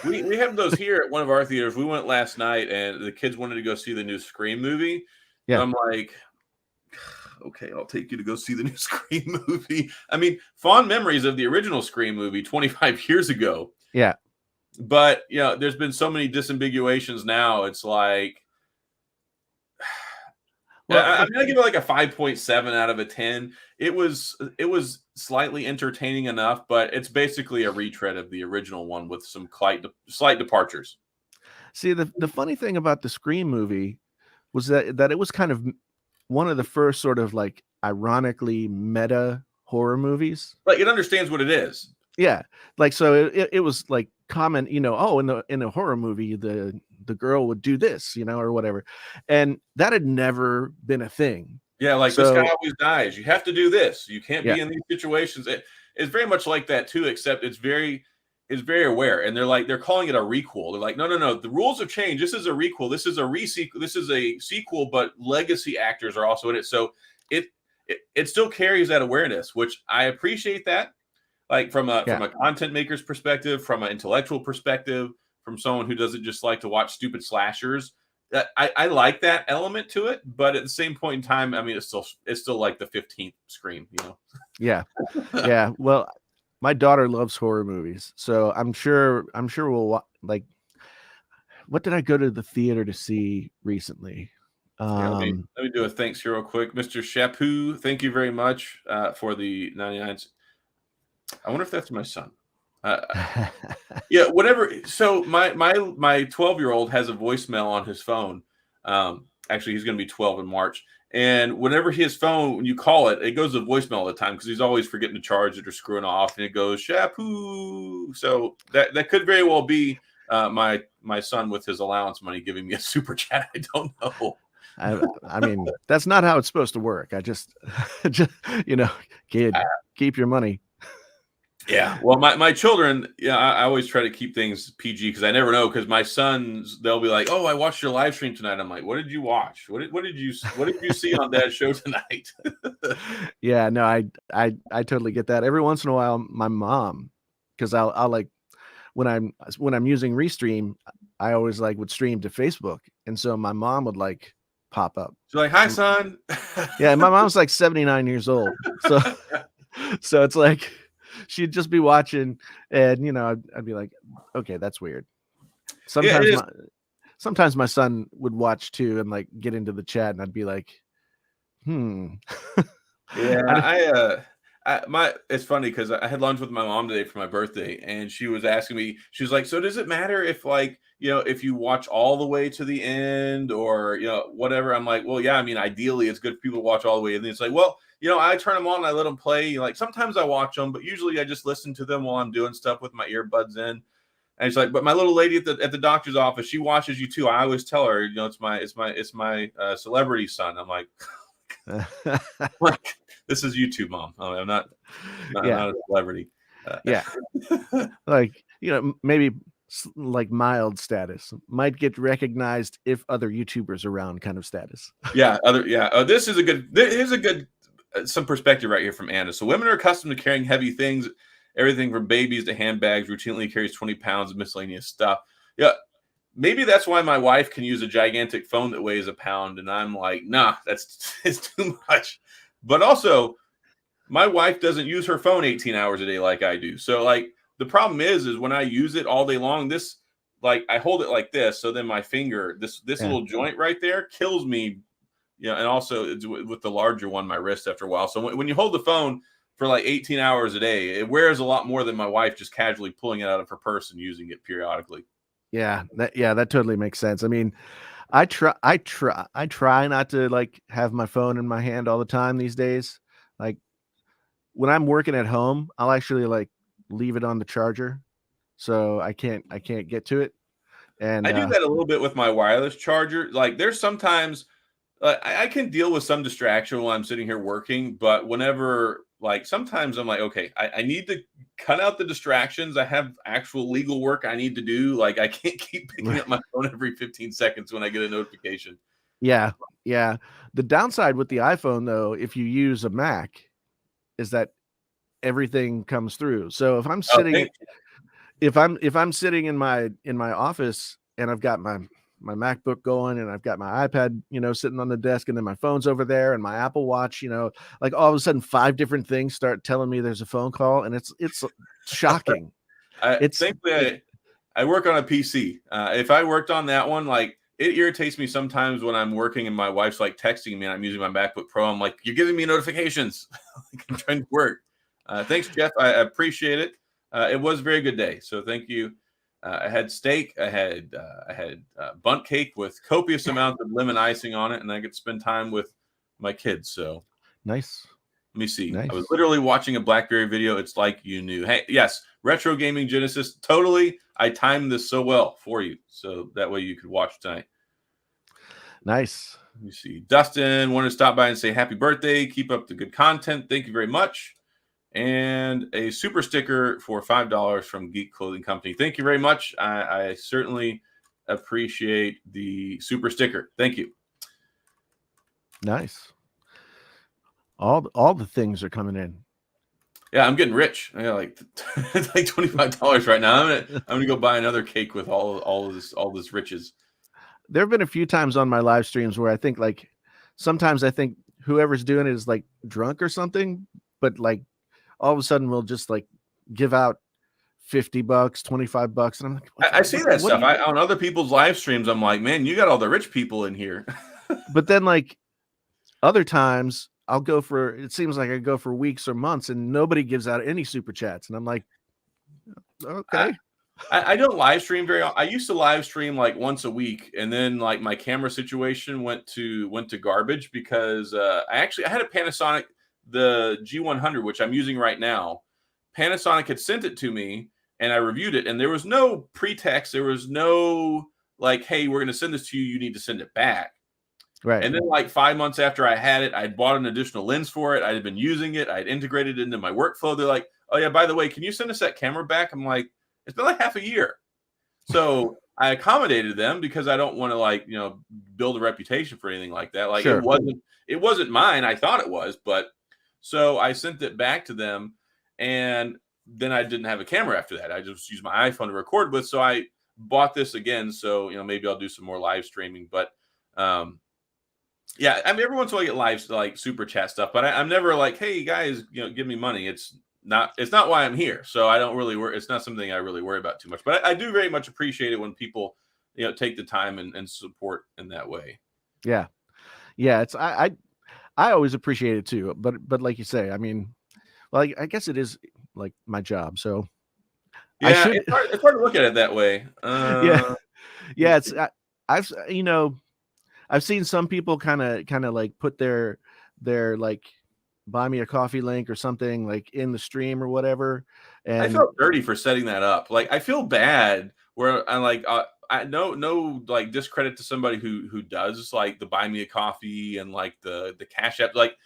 We have those here at one of our theaters. We went last night, and the kids wanted to go see the new Scream movie. And Yeah, I'm like, okay, I'll take you to go see the new Scream movie. I mean, fond memories of the original Scream movie 25 years ago. yeah. But, there's been so many disambiguations now. It's like, Well, I'm gonna give it like a 5.7 out of a 10. It was slightly entertaining enough, but it's basically a retread of the original one with some slight departures. see, the funny thing about the Scream movie was that it was kind of one of the first sort of like ironically meta horror movies. Like it understands what it is. Yeah, like so it was like common, oh, in a horror movie, the girl would do this, or whatever, and that had never been a thing. Yeah, like this guy So always dies. You have to do this. You can't yeah, be in these situations. It's very much like that too, except it's very aware. And they're calling it a requel. They're like, no, no, no. The rules have changed. This is a requel. This is a resequel. This is a sequel, but legacy actors are also in it. So it still carries that awareness, which I appreciate that. Like from yeah, a content maker's perspective, from an intellectual perspective, from someone who doesn't just like to watch stupid slashers. I like that element to it, but at the same point in time, I mean, it's still like the 15th Scream, yeah, yeah. Well, my daughter loves horror movies, so I'm sure like. What did I go to the theater to see recently? Yeah, let me do a thanks here real quick, Mr. Shapu. Thank you very much for the 99s. I wonder if that's my son. Yeah, whatever. So my 12-year-old has a voicemail on his phone. Actually, he's going to be 12 in March. And whenever his phone, when you call it, it goes to voicemail all the time because he's always forgetting to charge it or screwing off, and it goes Shapu. So that could very well be my son with his allowance money giving me a super chat. I don't know. I mean, that's not how it's supposed to work. I just, kid, keep your money. Yeah. Well, my children, yeah, I always try to keep things PG because I never know. Because my sons, they'll be like, "Oh, I watched your live stream tonight." I'm like, "What did you watch? What did you see on Dad's show tonight?" Yeah, no, I totally get that. Every once in a while, my mom, because I'll like when I'm using Restream, I always like would stream to Facebook, and so my mom would like pop up. She's like, "Hi, son." Yeah, my mom's like 79 years old, so so it's like she'd just be watching, and I'd be like, okay, that's weird. Yeah, it Sometimes is. sometimes my son would watch too and like get into the chat, and I'd be like, Yeah, it's funny because I had lunch with my mom today for my birthday, and she was asking me, she was like, "So does it matter if if you watch all the way to the end or whatever?" I'm like, "Well, yeah, I mean, ideally, it's good for people to watch all the way." And it's like, "Well, I turn them on, and I let them play. Like sometimes I watch them, but usually I just listen to them while I'm doing stuff with my earbuds in." And she's like, "But my little lady at the doctor's office, she watches you too. I always tell her, it's my celebrity son." I'm like. Like, this is YouTube, Mom. I'm not yeah, not a celebrity. yeah, like maybe like mild status might get recognized if other YouTubers around kind of status. Yeah, this is a good. Here's a good some perspective right here from Anna. So women are accustomed to carrying heavy things, everything from babies to handbags. Routinely carries 20 pounds of miscellaneous stuff. Yeah, maybe that's why my wife can use a gigantic phone that weighs a pound, and I'm like, nah, it's too much. But also, my wife doesn't use her phone 18 hours a day like I do. So like the problem is when I use it all day long, this like I hold it like this, so then my finger, this Yeah. little joint right there, kills me. And also it's with the larger one, my wrist after a while. So when you hold the phone for like 18 hours a day, it wears a lot more than my wife just casually pulling it out of her purse and using it periodically. Yeah, that totally makes sense. I mean, I try not to like have my phone in my hand all the time these days. Like when I'm working at home, I'll actually like leave it on the charger so I can't get to it. And I do that a little bit with my wireless charger. Like there's sometimes I can deal with some distraction while I'm sitting here working, but whenever like sometimes I'm like, okay, I need to cut out the distractions. I have actual legal work I need to do. Like I can't keep picking up my phone every 15 seconds when I get a notification. yeah, yeah. The downside with the iPhone though, if you use a Mac, is that everything comes through. So if I'm Oh, sitting thank at you. if I'm sitting in my office and I've got my MacBook going and I've got my iPad, sitting on the desk, and then my phone's over there and my Apple Watch, like all of a sudden 5 different things start telling me there's a phone call, and it's shocking. Thankfully, I work on a PC. If I worked on that one, like it irritates me sometimes when I'm working and my wife's like texting me and I'm using my MacBook Pro. I'm like, you're giving me notifications. Like, I'm trying to work. Thanks, Jeff. I appreciate it. It was a very good day. So thank you. I had steak. I had bundt cake with copious amounts of lemon icing on it, and I get to spend time with my kids. So nice. let me see. Nice. I was literally watching a BlackBerry video. It's like you knew. Hey, yes, Retro Gaming Genesis. Totally. I timed this so well for you, so that way you could watch tonight. Nice. Let me see. Dustin wanted to stop by and say happy birthday. Keep up the good content. Thank you very much. And a super sticker for $5 from Geek Clothing Company. Thank you very much. I certainly appreciate the super sticker. Thank you. Nice. All the things are coming in. Yeah, I'm getting rich. I got like it's like $25 right now. I'm gonna go buy another cake with all this riches. There have been a few times on my live streams where I think like sometimes I think whoever's doing it is like drunk or something, but like all of a sudden we'll just like give out $50, $25, and I'm like, I see that stuff. On other people's live streams, I'm like, man, you got all the rich people in here. But then like other times I'll go for, it seems like I go for weeks or months and nobody gives out any super chats. And I'm like, okay. I don't live stream very often. I used to live stream like once a week, and then like my camera situation went to garbage because I had a Panasonic, the G100, which I'm using right now. Panasonic had sent it to me and I reviewed it, and there was no pretext. There was no like, hey, we're going to send this to you. You need to send it back. Right. And then like 5 months after I had it, I bought an additional lens for it. I had been using it. I had integrated it into my workflow. They're like, oh yeah, by the way, can you send us that camera back? I'm like, it's been like half a year. So I accommodated them because I don't want to like, build a reputation for anything like that. Like Sure. it wasn't mine. I thought it was, but so I sent it back to them, and then I didn't have a camera after that. I just used my iPhone to record with. So I bought this again. So, maybe I'll do some more live streaming, but, yeah, I mean, every once in a while I get live like super chat stuff, but I'm never like, hey guys, give me money. It's not why I'm here. So I don't really worry. It's not something I really worry about too much, but I do very much appreciate it when people, take the time and support in that way. Yeah. Yeah. It's, I always appreciate it too, but like you say, I mean, well, I guess it is like my job. So yeah, it's hard to look at it that way. Yeah. It's, I've seen some people kind of like put their like buy me a coffee link or something like in the stream or whatever. And I felt dirty for setting that up. Like I feel bad where I'm like, I no like discredit to somebody who does like the buy me a coffee and like the Cash App. Like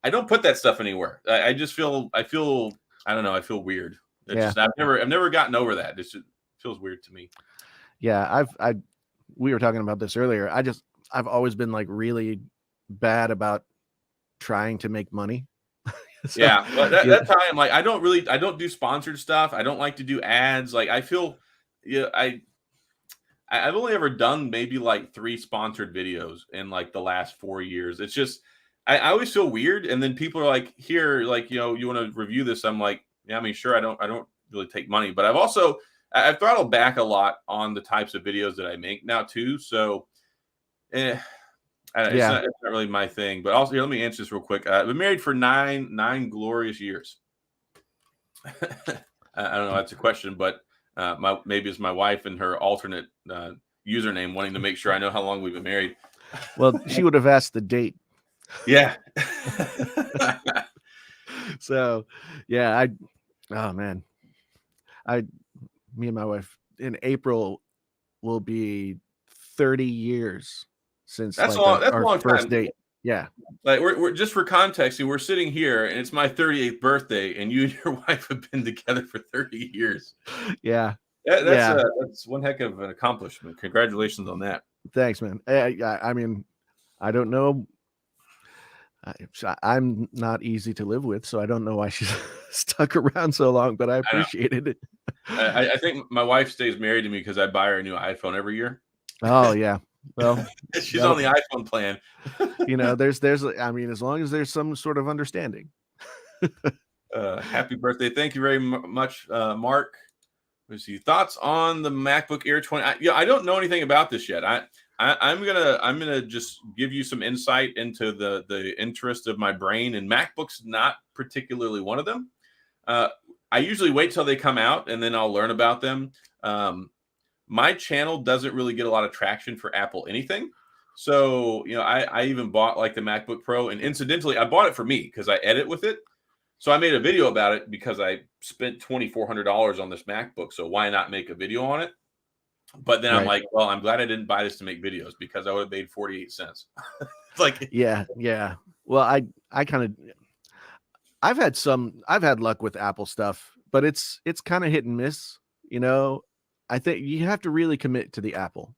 I don't put that stuff anywhere. I just feel I don't know. I feel weird. It's just, I've never gotten over that. It feels weird to me. Yeah, we were talking about this earlier. I've always been like really bad about trying to make money. So, yeah, but that's how I'm like, I don't do sponsored stuff. I don't like to do ads. Like I feel, I've only ever done maybe like 3 sponsored videos in like the last 4 years. It's just, I always feel weird. And then people are like, here, like, you want to review this. I'm like, yeah, I mean, sure. I don't really take money, but I've throttled back a lot on the types of videos that I make now too. So, it's not really my thing, but also let me answer this real quick. I've been married for nine glorious years. I don't know. That's a question, but maybe it's my wife and her alternate username wanting to make sure I know how long we've been married. Well, she would have asked the date. Yeah. So, yeah, me and my wife in April will be 30 years since that's like that's our a long first time. date. Yeah. Like we're just for context, we're sitting here and it's my 38th birthday, and you and your wife have been together for 30 years. Yeah. That's one heck of an accomplishment. Congratulations on that. Thanks, man. I mean, I don't know. I'm not easy to live with, so I don't know why she's stuck around so long, but I appreciated it. I think my wife stays married to me because I buy her a new iPhone every year. Oh yeah. Well, She's on that'll, the iPhone plan. there's I mean, as long as there's some sort of understanding. Happy birthday! Thank you very much, Mark. Let's see thoughts on the MacBook Air 20. I don't know anything about this yet. I'm gonna just give you some insight into the interest of my brain, and MacBook's not particularly one of them. Uh, I usually wait till they come out and then I'll learn about them. Um, my channel doesn't really get a lot of traction for Apple anything. So, I even bought like the MacBook Pro, and incidentally, I bought it for me because I edit with it. So I made a video about it because I spent $2,400 on this MacBook. So why not make a video on it? But then I'm Right. like, well, I'm glad I didn't buy this to make videos because I would have made 48 cents. It's like, Yeah. Yeah. Well, I kind of, I've had luck with Apple stuff, but it's kind of hit and miss. You know, I think you have to really commit to the Apple.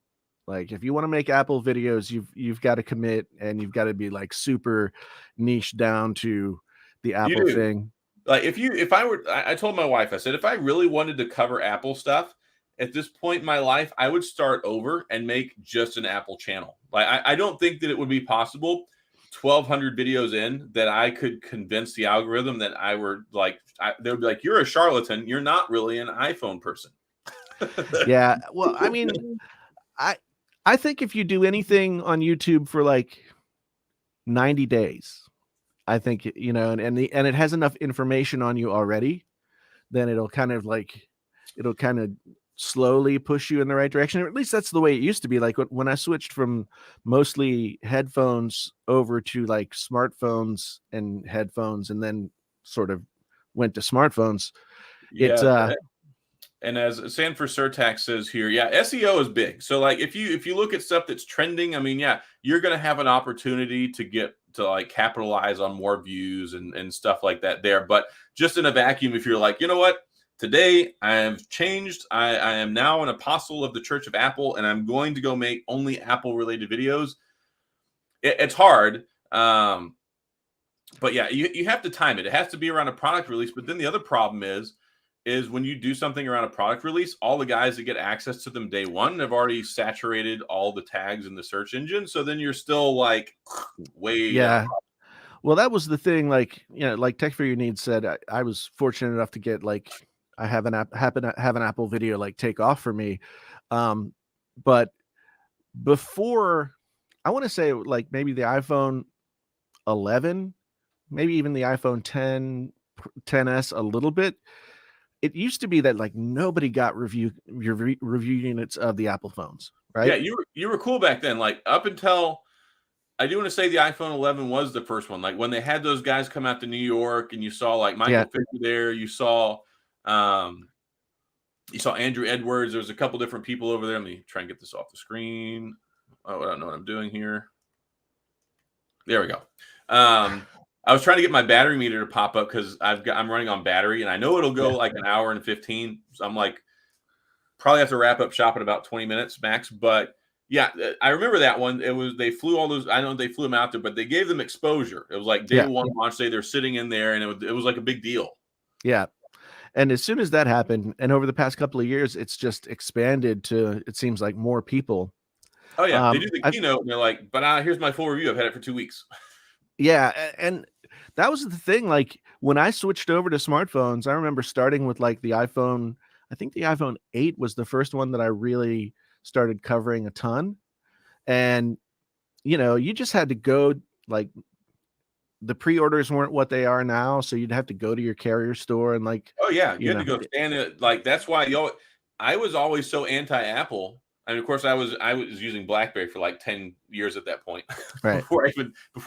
Like if you want to make Apple videos, you've got to commit, and you've got to be like super niche down to the you Apple do. thing. Like I told my wife, I said, if I really wanted to cover Apple stuff at this point in my life, I would start over and make just an Apple channel. Like I don't think that it would be possible 1,200 videos in that I could convince the algorithm that I were like, they would be like, you're a charlatan. You're not really an iPhone person. Yeah. Well, I mean, I I think if you do anything on YouTube for like 90 days, I think and it has enough information on you already, then it'll kind of slowly push you in the right direction. Or at least that's the way it used to be. Like when I switched from mostly headphones over to like smartphones and headphones, and then sort of went to smartphones. It's Yeah. And as Sanford Surtax says here, yeah, SEO is big. So like if you look at stuff that's trending, I mean, yeah, you're gonna have an opportunity to get to like capitalize on more views and stuff like that there. But just in a vacuum, if you're like, you know what, today I have changed. I am now an apostle of the Church of Apple, and I'm going to go make only Apple related videos. It's hard. But yeah, you have to time it. It has to be around a product release. But then the other problem is when you do something around a product release, all the guys that get access to them day one have already saturated all the tags in the search engine. So then you're still like way down. Yeah. Well, that was the thing. Like like Tech for Your Needs said, I was fortunate enough to get like I have an app happen to have an Apple video like take off for me. But before, I want to say like maybe the iPhone 11, maybe even the iPhone 10, 10s a little bit. It used to be that like nobody got review units of the Apple phones, Yeah, right? you were cool back then. Like up until I do want to say the iPhone 11 was the first one. Like when they had those guys come out to New York, and you saw like Yeah. Michael Fisher there, um, you saw Andrew Edwards. There was a couple different people over there. Let me try and get this off the screen. Oh, I don't know what I'm doing here. There we go. I was trying to get my battery meter to pop up because I'm running on battery, and I know it'll go Yeah. like an hour and 15. So I'm like, probably have to wrap up shop in about 20 minutes max. But yeah, I remember that one. They flew all those. I don't know if they flew them out there, but they gave them exposure. It was like day Yeah. one launch day. They're sitting in there, and it was like a big deal. Yeah. And as soon as that happened, and over the past couple of years, it's just expanded to, it seems like, more people. Oh yeah, they do the I've keynote, and they're like, "But here's my full review. I've had it for 2 weeks." Yeah, and that was the thing. Like when I switched over to smartphones, I remember starting with like the iPhone. I think the iPhone 8 was the first one that I really started covering a ton. And you just had to go, like, the pre-orders weren't what they are now, so you'd have to go to your carrier store and like, Oh yeah, you you had to know, go stand it. Like that's why I was always so anti-Apple. I mean, of course, I was using BlackBerry for like 10 years at that point right. before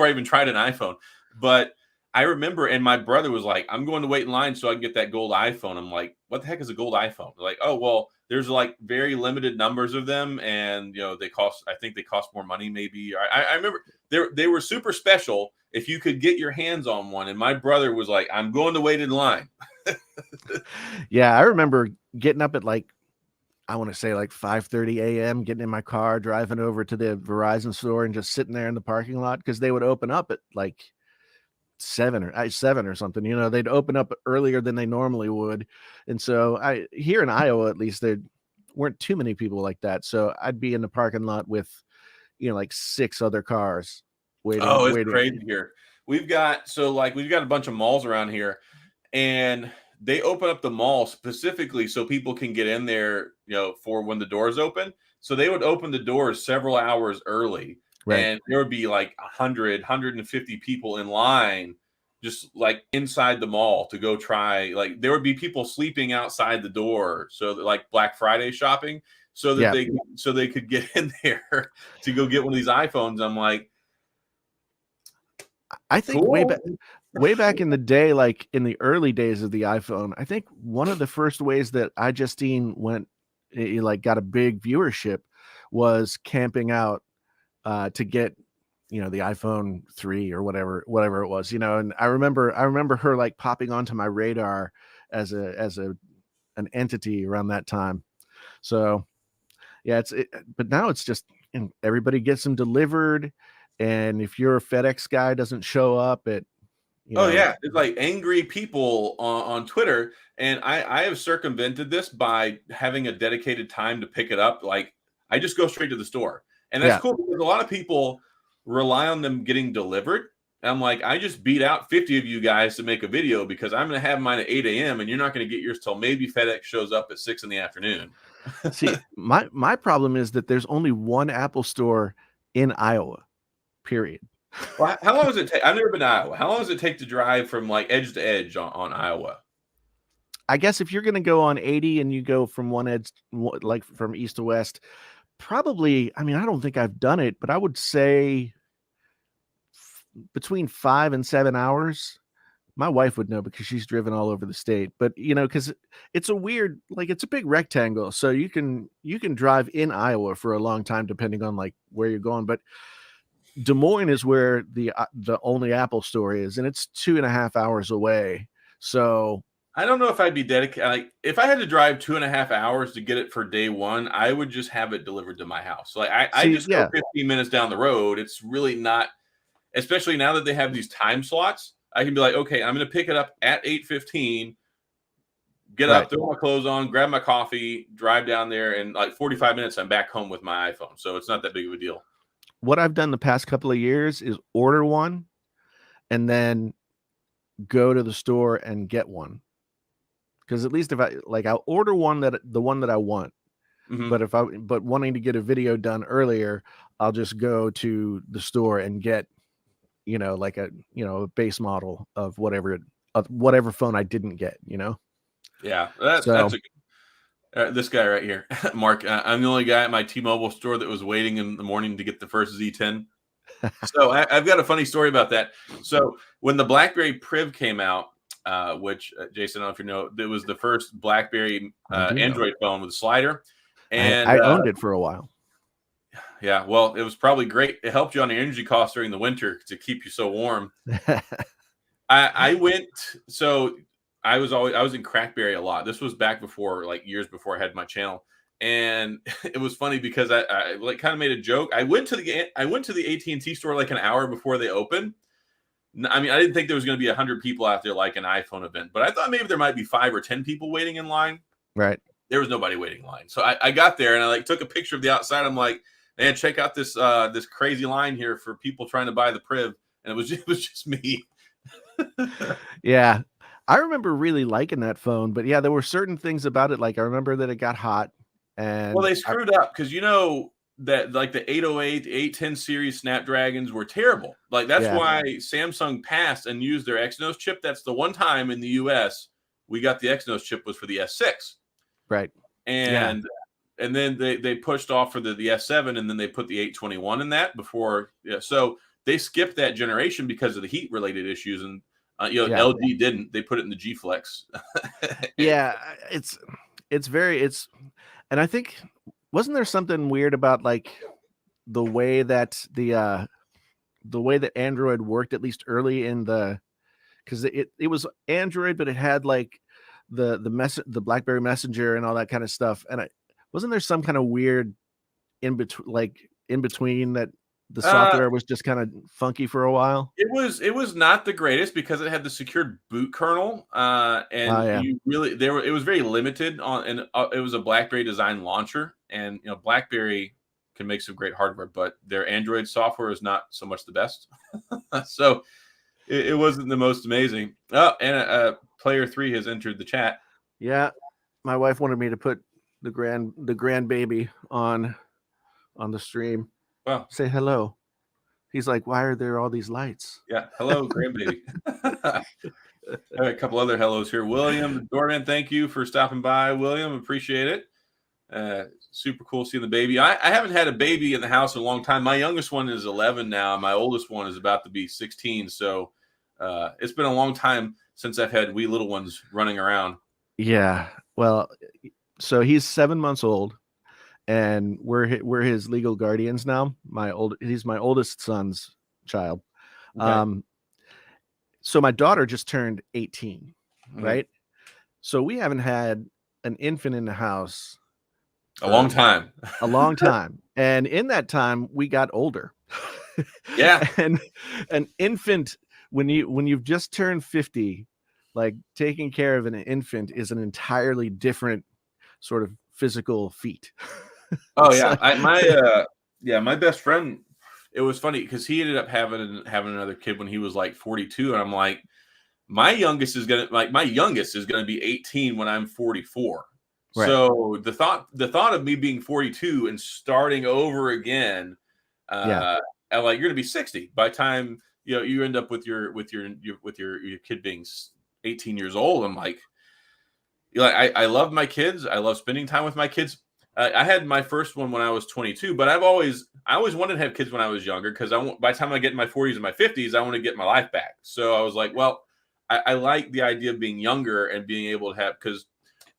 I even tried an iPhone. But I remember, and my brother was like, "I'm going to wait in line so I can get that gold iPhone." I'm like, "What the heck is a gold iPhone?" They're like, "Oh, well, there's like very limited numbers of them, and they cost. I think they cost more money. Maybe I remember they were super special if you could get your hands on one." And my brother was like, "I'm going to wait in line." Yeah, I remember getting up at like, I want to say like 5:30 a.m., getting in my car, driving over to the Verizon store and just sitting there in the parking lot because they would open up at like 7 or something. You know, they'd open up earlier than they normally would, and so here in Iowa at least there weren't too many people like that. So I'd be in the parking lot with, you know, like 6 other cars waiting. Oh, it's crazy here. We've got a bunch of malls around here, and they open up the mall specifically so people can get in there, for when the doors open. So they would open the doors several hours early, Right. and there would be like 150 people in line just like inside the mall to go try. Like there would be people sleeping outside the door, so that, like Black Friday shopping, so that Yeah. they could get in there to go get one of these iPhones. I'm like, I think cool. way back in the day, like in the early days of the iPhone, I think one of the first ways that iJustine like got a big viewership was camping out to get, you know, the iPhone 3 or whatever it was, you know. And I remember her like popping onto my radar as an entity around that time. So yeah, but now it's just, and everybody gets them delivered, and if your FedEx guy doesn't show up at, you Oh know, yeah, it's like angry people on Twitter, and I have circumvented this by having a dedicated time to pick it up. Like I just go straight to the store, and that's yeah. cool because a lot of people rely on them getting delivered. And I'm like, I just beat out 50 of you guys to make a video because I'm going to have mine at 8 a.m. and you're not going to get yours till maybe FedEx shows up at 6 in the afternoon. See, my problem is that there's only one Apple store in Iowa, period. Well, how long does it take? I've never been to Iowa. How long does it take to drive from like edge to edge on Iowa? I guess if you're going to go on 80 and you go from one edge, like from east to west, probably, I mean, I don't think I've done it, but I would say between 5 and 7 hours. My wife would know because she's driven all over the state, but you know, because it's a weird, like it's a big rectangle, so you can drive in Iowa for a long time depending on like where you're going. But Des Moines is where the only Apple store is, and it's 2.5 hours away. So I don't know if I'd be dedicated. Like, if I had to drive 2.5 hours to get it for day one, I would just have it delivered to my house. So, like, I just go 15 minutes down the road. It's really not, especially now that they have these time slots. I can be like, okay, I'm going to pick it up at 8:15, get up, throw my clothes on, grab my coffee, drive down there, and like 45 minutes, I'm back home with my iPhone. So it's not that big of a deal. What I've done the past couple of years is order one and then go to the store and get one. Because at least if I'll order the one that I want, but wanting to get a video done earlier, I'll just go to the store and get, you know, like a base model of whatever phone I didn't get, you know? Yeah, that's this guy right here, Mark. I'm the only guy at my T-Mobile store that was waiting in the morning to get the first Z10. So I've got a funny story about that. So when the BlackBerry Priv came out, which Jason, I don't know if you know, it was the first BlackBerry Android phone with a slider, and I owned it for a while. Yeah, well, it was probably great. It helped you on your energy costs during the winter to keep you so warm. I went, so I was in Crackberry a lot. This was back before, like years before I had my channel, and it was funny because I like kind of made a joke. I went to the AT&T store like an hour before they opened. I mean, I didn't think there was going to be 100 people out there like an iPhone event, but I thought maybe there might be 5 or 10 people waiting in line. Right. There was nobody waiting in line. So I got there and I like took a picture of the outside. I'm like, man, check out this this crazy line here for people trying to buy the Priv, and it was just me. Yeah, I remember really liking that phone, but yeah, there were certain things about it. Like I remember that it got hot, and well, they screwed up because you know that like the 808, the 810 series Snapdragons were terrible. Like that's why Samsung passed and used their Exynos chip. That's the one time in the US we got the Exynos chip was for the S6. Right. And then they pushed off for the S7, and then they put the 821 in that before. Yeah, so they skipped that generation because of the heat related issues, and LG didn't. They put it in the G Flex. Yeah, and I think, wasn't there something weird about like the way that Android worked, at least early in because it was Android, but it had like the BlackBerry Messenger and all that kind of stuff. And wasn't there some kind of weird in between that the software was just kind of funky for a while? It was not the greatest because it had the secured boot kernel, and Yeah. you really it was very limited on, and it was a BlackBerry design launcher, and BlackBerry can make some great hardware, but their Android software is not so much the best. So it wasn't the most amazing. Oh, and player 3 has entered the chat. Yeah, my wife wanted me to put the grandbaby on the stream. Well, say hello. He's like, why are there all these lights? Yeah, hello, grandbaby. I have a couple other hellos here. William Dorman, thank you for stopping by. William, appreciate it. Super cool seeing the baby. I haven't had a baby in the house in a long time. My youngest one is 11 now. And my oldest one is about to be 16. So it's been a long time since I've had wee little ones running around. Yeah. Well, so he's 7 months old, and we're his legal guardians now. He's my oldest son's child. Okay. So my daughter just turned 18, right? So we haven't had an infant in the house a long time. And in that time, we got older. Yeah. And an infant, when you've just turned 50, like taking care of an infant is an entirely different sort of physical feat. Oh yeah. My best friend, it was funny because he ended up having another kid when he was like 42. And I'm like, my youngest is gonna be 18 when I'm 44. Right. So the thought of me being 42 and starting over again, and like you're gonna be 60 by the time you end up with your kid being 18 years old. I'm like, I love my kids. I love spending time with my kids. I had my first one when I was 22, but I always wanted to have kids when I was younger because by the time I get in my 40s and my 50s, I want to get my life back. So I was like, well, I like the idea of being younger and being able to have, because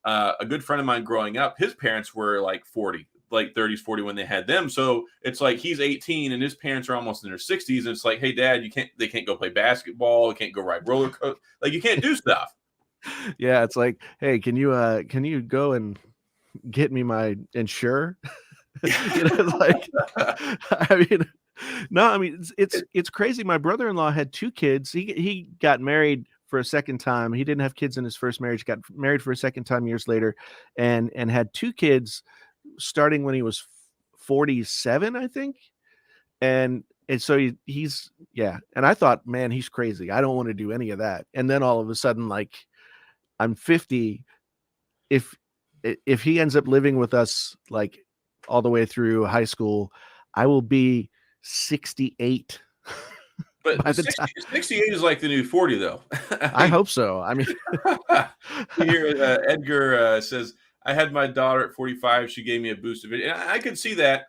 a good friend of mine growing up, his parents were like 40, like 30s, 40 when they had them. So it's like he's 18 and his parents are almost in their 60s. And it's like, hey, Dad, they can't go play basketball. They can't go ride roller coaster. Like you can't do stuff. Yeah, it's like, hey, can you go and get me my insure? Like, I mean, it's crazy. My brother-in-law had 2 kids. He got married for a second time. He didn't have kids in his first marriage, got married for a second time years later, and had 2 kids starting when he was 47, I think. And so he's and I thought, man, he's crazy. I don't want to do any of that. And then all of a sudden, like, I'm 50. If he ends up living with us like all the way through high school, I will be 68. But 68 is like the new 40, though. I hope so. I mean, here Edgar says, I had my daughter at 45. She gave me a boost of it. And I could see that.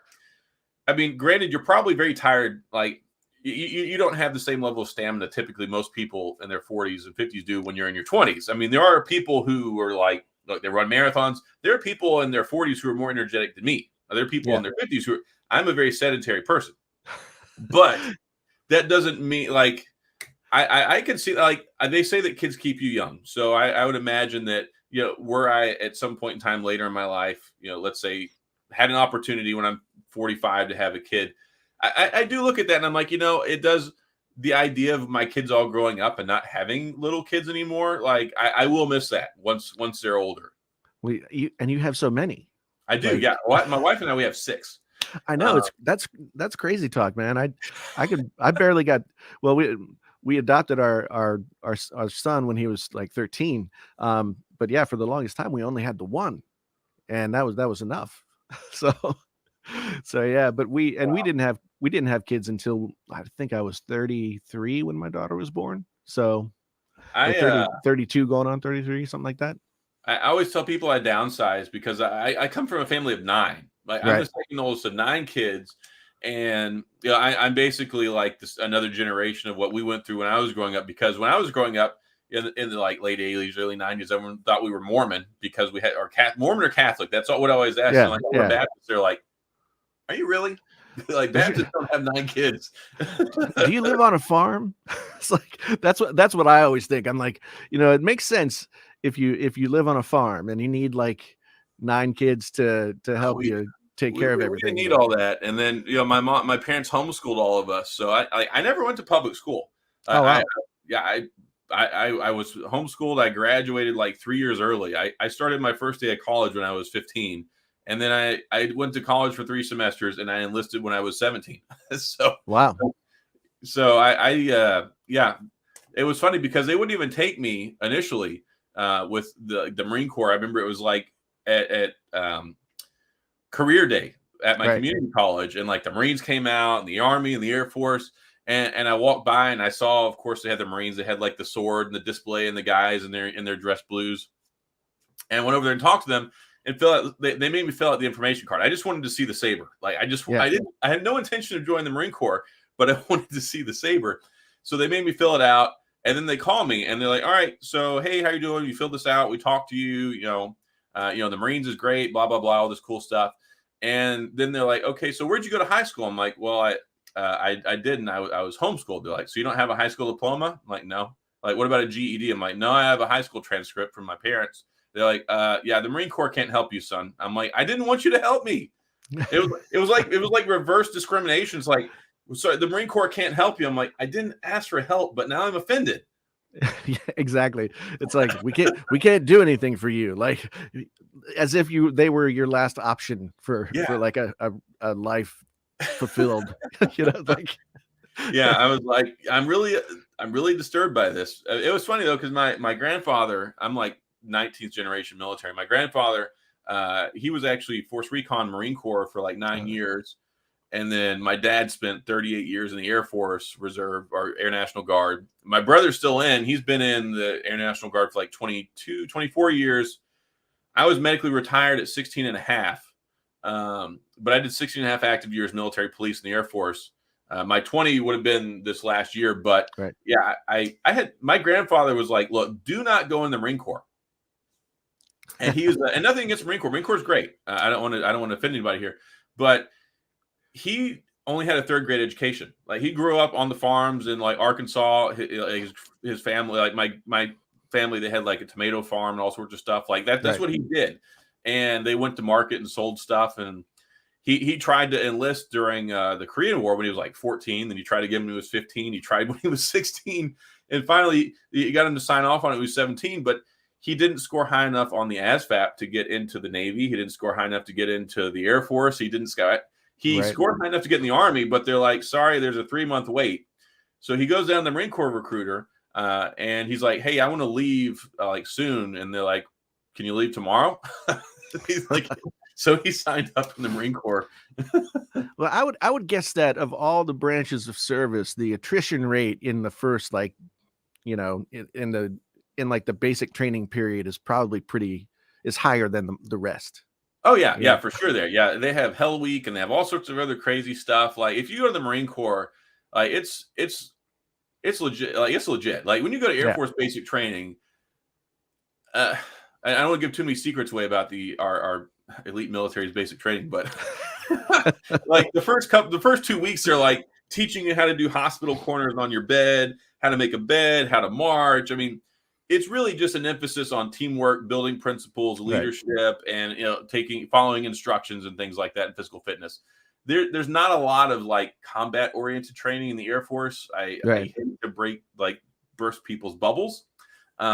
I mean, granted, you're probably very tired. Like you don't have the same level of stamina typically most people in their 40s and 50s do when you're in your 20s. I mean, there are people who are like they run marathons. There are people in their 40s who are more energetic than me. There are people in their 50s who I'm a very sedentary person. But that doesn't mean like I can see, like they say that kids keep you young. So I would imagine that, were I at some point in time later in my life, let's say had an opportunity when I'm 45 to have a kid, I do look at that and I'm like, it does, the idea of my kids all growing up and not having little kids anymore. Like I will miss that once they're older. You have so many. I do. Like, yeah. My wife and I, we have 6. I know that's crazy talk, man. I barely got, well, we adopted our son when he was like 13. But yeah, for the longest time we only had the one, and that was enough. So yeah, but we didn't have kids until I think I was 33 when my daughter was born. So 32 going on 33, something like that. I always tell people I downsize because I come from a family of 9. Like I'm the second oldest of 9 kids, and I'm basically like another generation of what we went through when I was growing up. Because when I was growing up in the like late 80s, early 90s, everyone thought we were Mormon because we had Mormon or Catholic. That's what I always ask. Yeah, like, we're Baptists. They're like, are you really? Like Baptists don't have 9 kids. Do you live on a farm? It's like that's what I always think. I'm like, it makes sense if you live on a farm and you need like 9 kids to help you take care of we everything. didn't need all that. And then my parents homeschooled all of us, so I never went to public school. Oh wow. I was homeschooled. I graduated like 3 years early. I started my first day of college when I was 15, and then I went to college for 3 semesters, and I enlisted when I was 17. so Wow. so yeah, it was funny because they wouldn't even take me initially with the Marine Corps. I remember it was like at career day at my community college, and like the Marines came out, and the Army and the Air Force, and I walked by and I saw, of course, they had the Marines. They had like the sword and the display and the guys in their dress blues, and I went over there and talked to them and fill out. They made me fill out the information card. I just wanted to see the saber. Like I had no intention of joining the Marine Corps, but I wanted to see the saber. So they made me fill it out, and then they call me and they're like, "All right, so hey, how you doing? You filled this out. We talked to you. The Marines is great. Blah blah blah. All this cool stuff." And then they're like, "Okay, so where'd you go to high school?" I'm like, "Well, I didn't. I was homeschooled." They're like, "So you don't have a high school diploma?" I'm like, "No." Like, "What about a GED?" I'm like, "No, I have a high school transcript from my parents." They're like, "Yeah, the Marine Corps can't help you, son." I'm like, "I didn't want you to help me." It was like reverse discrimination. It's like, "Sorry, the Marine Corps can't help you." I'm like, "I didn't ask for help, but now I'm offended." Yeah, exactly. It's like we can't do anything for you, like as if they were your last option for like a life fulfilled. Like yeah, I was like, I'm really disturbed by this. It was funny though, because my grandfather, I'm like 19th generation military. My grandfather, he was actually Force Recon Marine Corps for like 9 years. And then my dad spent 38 years in the Air Force Reserve or Air National Guard. My brother's still in. He's been in the Air National Guard for like 22, 24 years. I was medically retired at 16 and a half. But I did 16 and a half active years military police in the Air Force. My 20 would have been this last year. But yeah, I had, my grandfather was like, "Look, do not go in the Marine Corps." And he was, and nothing against the Marine Corps. Marine Corps is great. I don't want to offend anybody here, but he only had a 3rd grade education. Like he grew up on the farms in like Arkansas. His family, like my family, they had like a tomato farm and all sorts of stuff like that. That's what he did. And they went to market and sold stuff. And he tried to enlist during the Korean War when he was like 14. Then he tried to get him when he was 15. He tried when he was 16. And finally, he got him to sign off on it when he was 17. But he didn't score high enough on the ASVAB to get into the Navy. He didn't score high enough to get into the Air Force. He didn't score. He scored high enough to get in the Army, but they're like, "Sorry, there's a 3-month wait." So he goes down to the Marine Corps recruiter, and he's like, "Hey, I want to leave like soon." And they're like, "Can you leave tomorrow?" He's like, so he signed up in the Marine Corps. Well, I would guess that of all the branches of service, the attrition rate in the first, like, in like the basic training period is probably is higher than the rest. Oh yeah, for sure. Yeah, they have Hell Week and they have all sorts of other crazy stuff. Like if you go to the Marine Corps, like it's legit. Like it's legit. Like when you go to Air Force basic training, I don't want to give too many secrets away about our elite military's basic training, but like the first 2 weeks are like teaching you how to do hospital corners on your bed, how to make a bed, how to march. I mean, it's really just an emphasis on teamwork, building principles, leadership, and following instructions and things like that, and physical fitness. There's not a lot of like combat oriented training in the Air Force. I hate to burst people's bubbles. When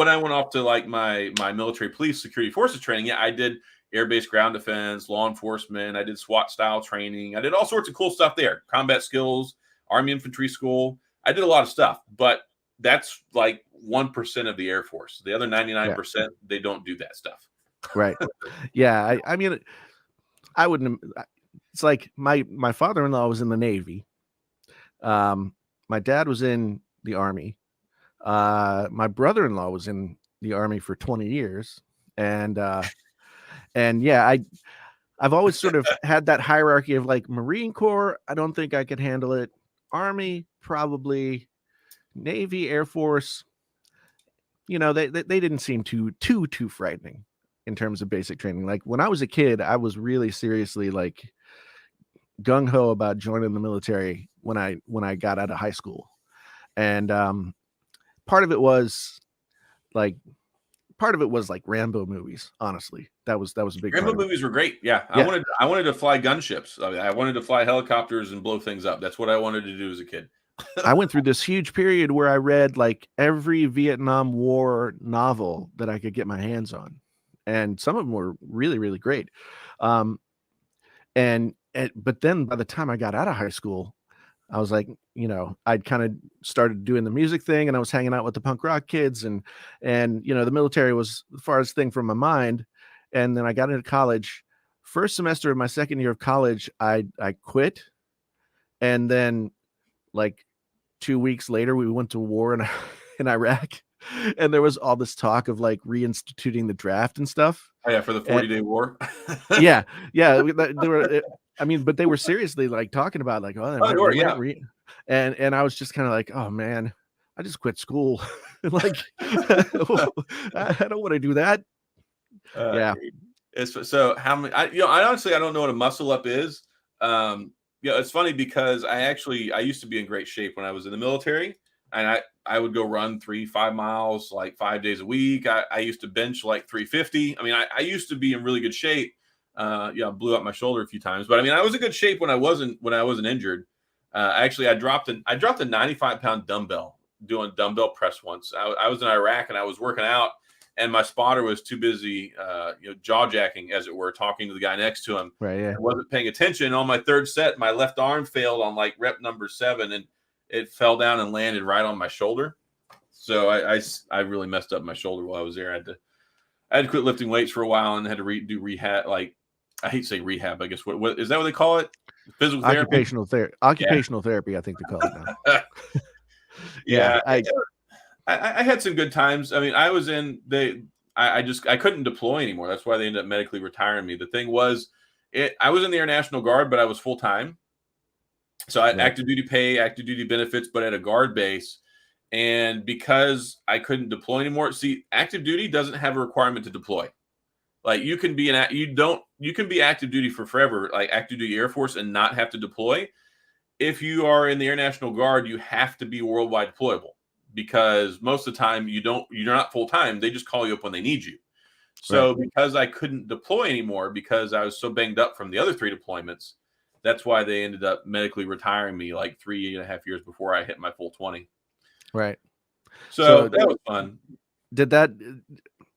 I went off to like my military police security forces training, I did air-based ground defense, law enforcement. I did SWAT style training. I did all sorts of cool stuff there. Combat skills, Army infantry school. I did a lot of stuff, but that's like 1% of the Air Force. The other 99%, they don't do that stuff. Right. Yeah. I mean, I wouldn't. It's like my father-in-law was in the Navy. My dad was in the Army. My brother-in-law was in the Army for 20 years. And yeah, I've always sort of had that hierarchy of like Marine Corps. I don't think I could handle it. Army, probably. Navy, Air Force, they didn't seem too frightening in terms of basic training. Like when I was a kid, I was really seriously like gung ho about joining the military when I got out of high school. And part of it was like part of it was like Rambo movies. Honestly, that was a big Rambo part of it. movies were great. Yeah, Yeah. I wanted to fly gunships. I mean, I wanted to fly helicopters and blow things up. That's what I wanted to do as a kid. I went through this huge period where I read like every Vietnam War novel that I could get my hands on, and some of them were really, really great. Um, but then by the time I got out of high school, I was like, I'd kind of started doing the music thing, and I was hanging out with the punk rock kids, and the military was the farthest thing from my mind. And then I got into college. First semester of my second year of college, I quit, and then like 2 weeks later, we went to war in Iraq, and there was all this talk of like reinstituting the draft and stuff. Oh, yeah, for the 40-day war. Yeah, they were. I mean, but they were seriously like talking about like, oh, and I was just kind of like, oh man, I just quit school. Like, I don't want to do that. Yeah. So how many? I honestly I don't know what a muscle up is. It's funny because I used to be in great shape when I was in the military, and I would go run 3-5 miles like 5 days a week. I used to bench like 350. I mean, I used to be in really good shape. I blew up my shoulder a few times, but I mean, I was in good shape when I wasn't injured. Actually, I dropped a 95-pound dumbbell doing dumbbell press once. I was in Iraq and I was working out, and my spotter was too busy, jaw jacking, as it were, talking to the guy next to him. Right. Yeah. I wasn't paying attention. On my third set, my left arm failed on like rep number 7, and it fell down and landed right on my shoulder. So I really messed up my shoulder while I was there. I had to quit lifting weights for a while and had to do rehab. Like, I hate to say rehab. I guess what is that what they call it? Physical therapy? Occupational therapy, I think they call it now. Yeah. I had some good times. I mean, I was in I couldn't deploy anymore. That's why they ended up medically retiring me. The thing was, I was in the Air National Guard, but I was full time. So I had active duty pay, active duty benefits, but at a guard base. And because I couldn't deploy anymore, see, active duty doesn't have a requirement to deploy. Like, you can be active duty for forever, like active duty Air Force, and not have to deploy. If you are in the Air National Guard, you have to be worldwide deployable, because most of the time you're not full time. They just call you up when they need you. So because I couldn't deploy anymore, because I was so banged up from the other 3 deployments, that's why they ended up medically retiring me like 3.5 years before I hit my full 20. Right. So that was fun. Did that?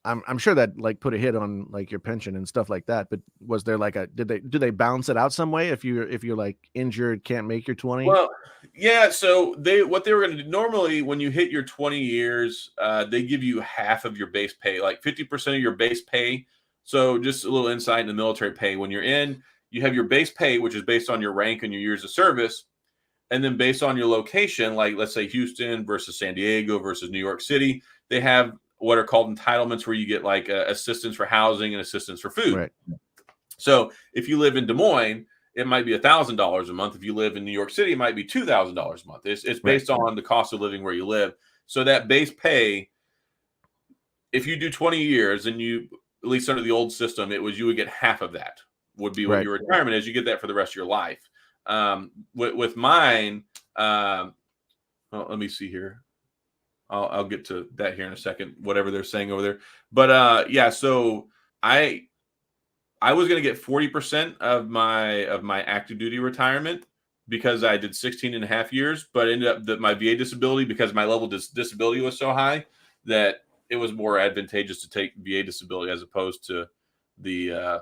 I'm sure that like put a hit on like your pension and stuff like that. But was there like do they balance it out some way if you're like injured, can't make your 20? Well, yeah. So what they were going to do normally when you hit your 20 years, they give you half of your base pay, like 50% of your base pay. So just a little insight into military pay. When you're in, you have your base pay, which is based on your rank and your years of service. And then based on your location, like let's say Houston versus San Diego versus New York City, they have what are called entitlements, where you get like assistance for housing and assistance for food. Right. So if you live in Des Moines, it might be $1,000 a month. If you live in New York City, it might be $2,000 a month. It's based on the cost of living where you live. So that base pay, if you do 20 years and you, at least under the old system, you would get half of that would be what your retirement is. You get that for the rest of your life. With mine, well, let me see here. I'll get to that here in a second, whatever they're saying over there. But so I was going to get 40% of my active duty retirement because I did 16 and a half years, but ended up that my VA disability, because my level of disability was so high, that it was more advantageous to take VA disability as opposed to the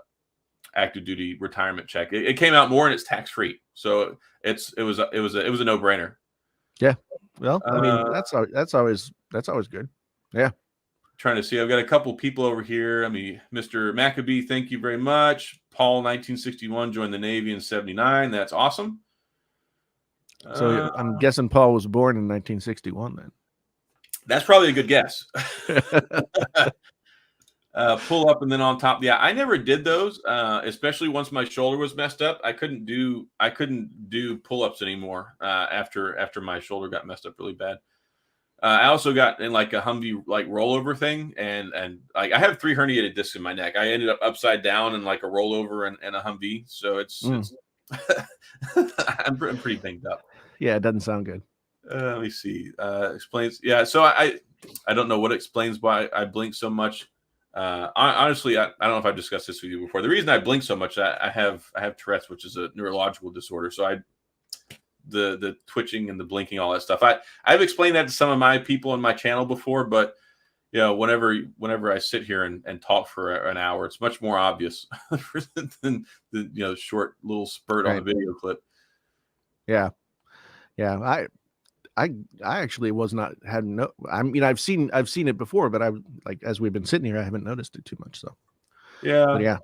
active duty retirement check. It came out more, and it's tax free, so it was a no brainer. Yeah. Well, I mean, that's always good. Yeah. Trying to see. I've got a couple people over here. I mean, Mr. Maccabee, thank you very much. Paul, 1961, joined the Navy in 79. That's awesome. So I'm guessing Paul was born in 1961 then. That's probably a good guess. Pull up and then on top. Yeah, I never did those, especially once my shoulder was messed up. I couldn't do pull-ups anymore after my shoulder got messed up really bad. I also got in like a Humvee like rollover thing, and like I have 3 herniated discs in my neck. I ended up upside down in like a rollover and a Humvee, so it's I'm pretty banged up. Yeah, it doesn't sound good. Let me see. Explains. Yeah. So I don't know what explains why I blink so much. Honestly, I don't know if I've discussed this with you before. The reason I blink so much, I have Tourette's, which is a neurological disorder. So the twitching and the blinking, all that stuff. I've explained that to some of my people on my channel before, but whenever I sit here and talk for an hour, it's much more obvious than the short little spurt on the video clip. Yeah. I actually I've seen it before, but as we've been sitting here, I haven't noticed it too much. So yeah.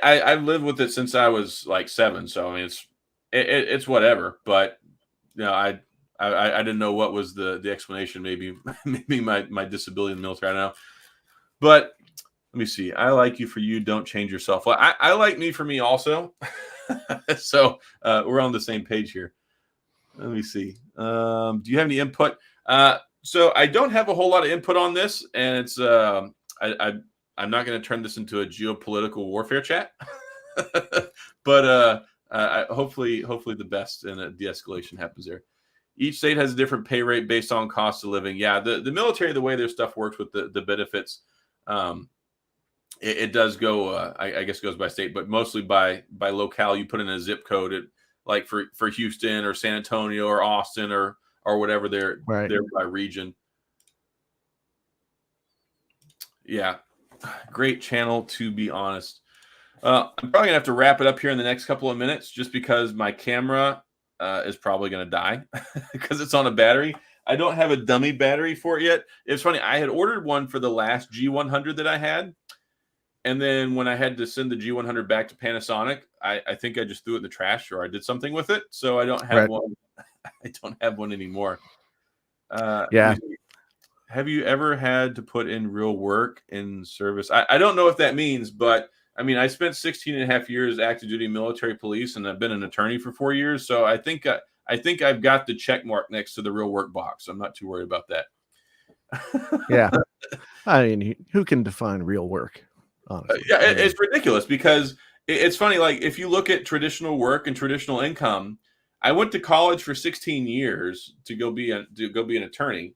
I've lived with it since I was like 7, so I mean it's whatever. But I didn't know what was the explanation. Maybe my disability in the military. I don't know. But let me see. I like you for you. Don't change yourself. Well, I like me for me also. So we're on the same page here. Let me see. Do you have any input? So I don't have a whole lot of input on this, and it's I'm not going to turn this into a geopolitical warfare chat, but hopefully the best and a de-escalation happens there. Each state has a different pay rate based on cost of living. Yeah, the military, the way their stuff works with the benefits, it does go. I guess goes by state, but mostly by locale. You put in a zip code, like for Houston or San Antonio or Austin or whatever they're by region. Yeah, great channel, to be honest. I'm probably gonna have to wrap it up here in the next couple of minutes, just because my camera is probably gonna die because it's on a battery. I don't have a dummy battery for it yet. It's funny. I had ordered one for the last G100 that I had, and then when I had to send the G100 back to Panasonic, I think I just threw it in the trash, or I did something with it. So I don't have one. I don't have one anymore. Yeah. Have you ever had to put in real work in service? I don't know if that means, but I mean, I spent 16 and a half years active duty military police, and I've been an attorney for 4 years. So I think I've got the check mark next to the real work box. I'm not too worried about that. Yeah. I mean, who can define real work? Honestly. Yeah, it's ridiculous because it's funny. Like, if you look at traditional work and traditional income, I went to college for 16 years to go be an attorney.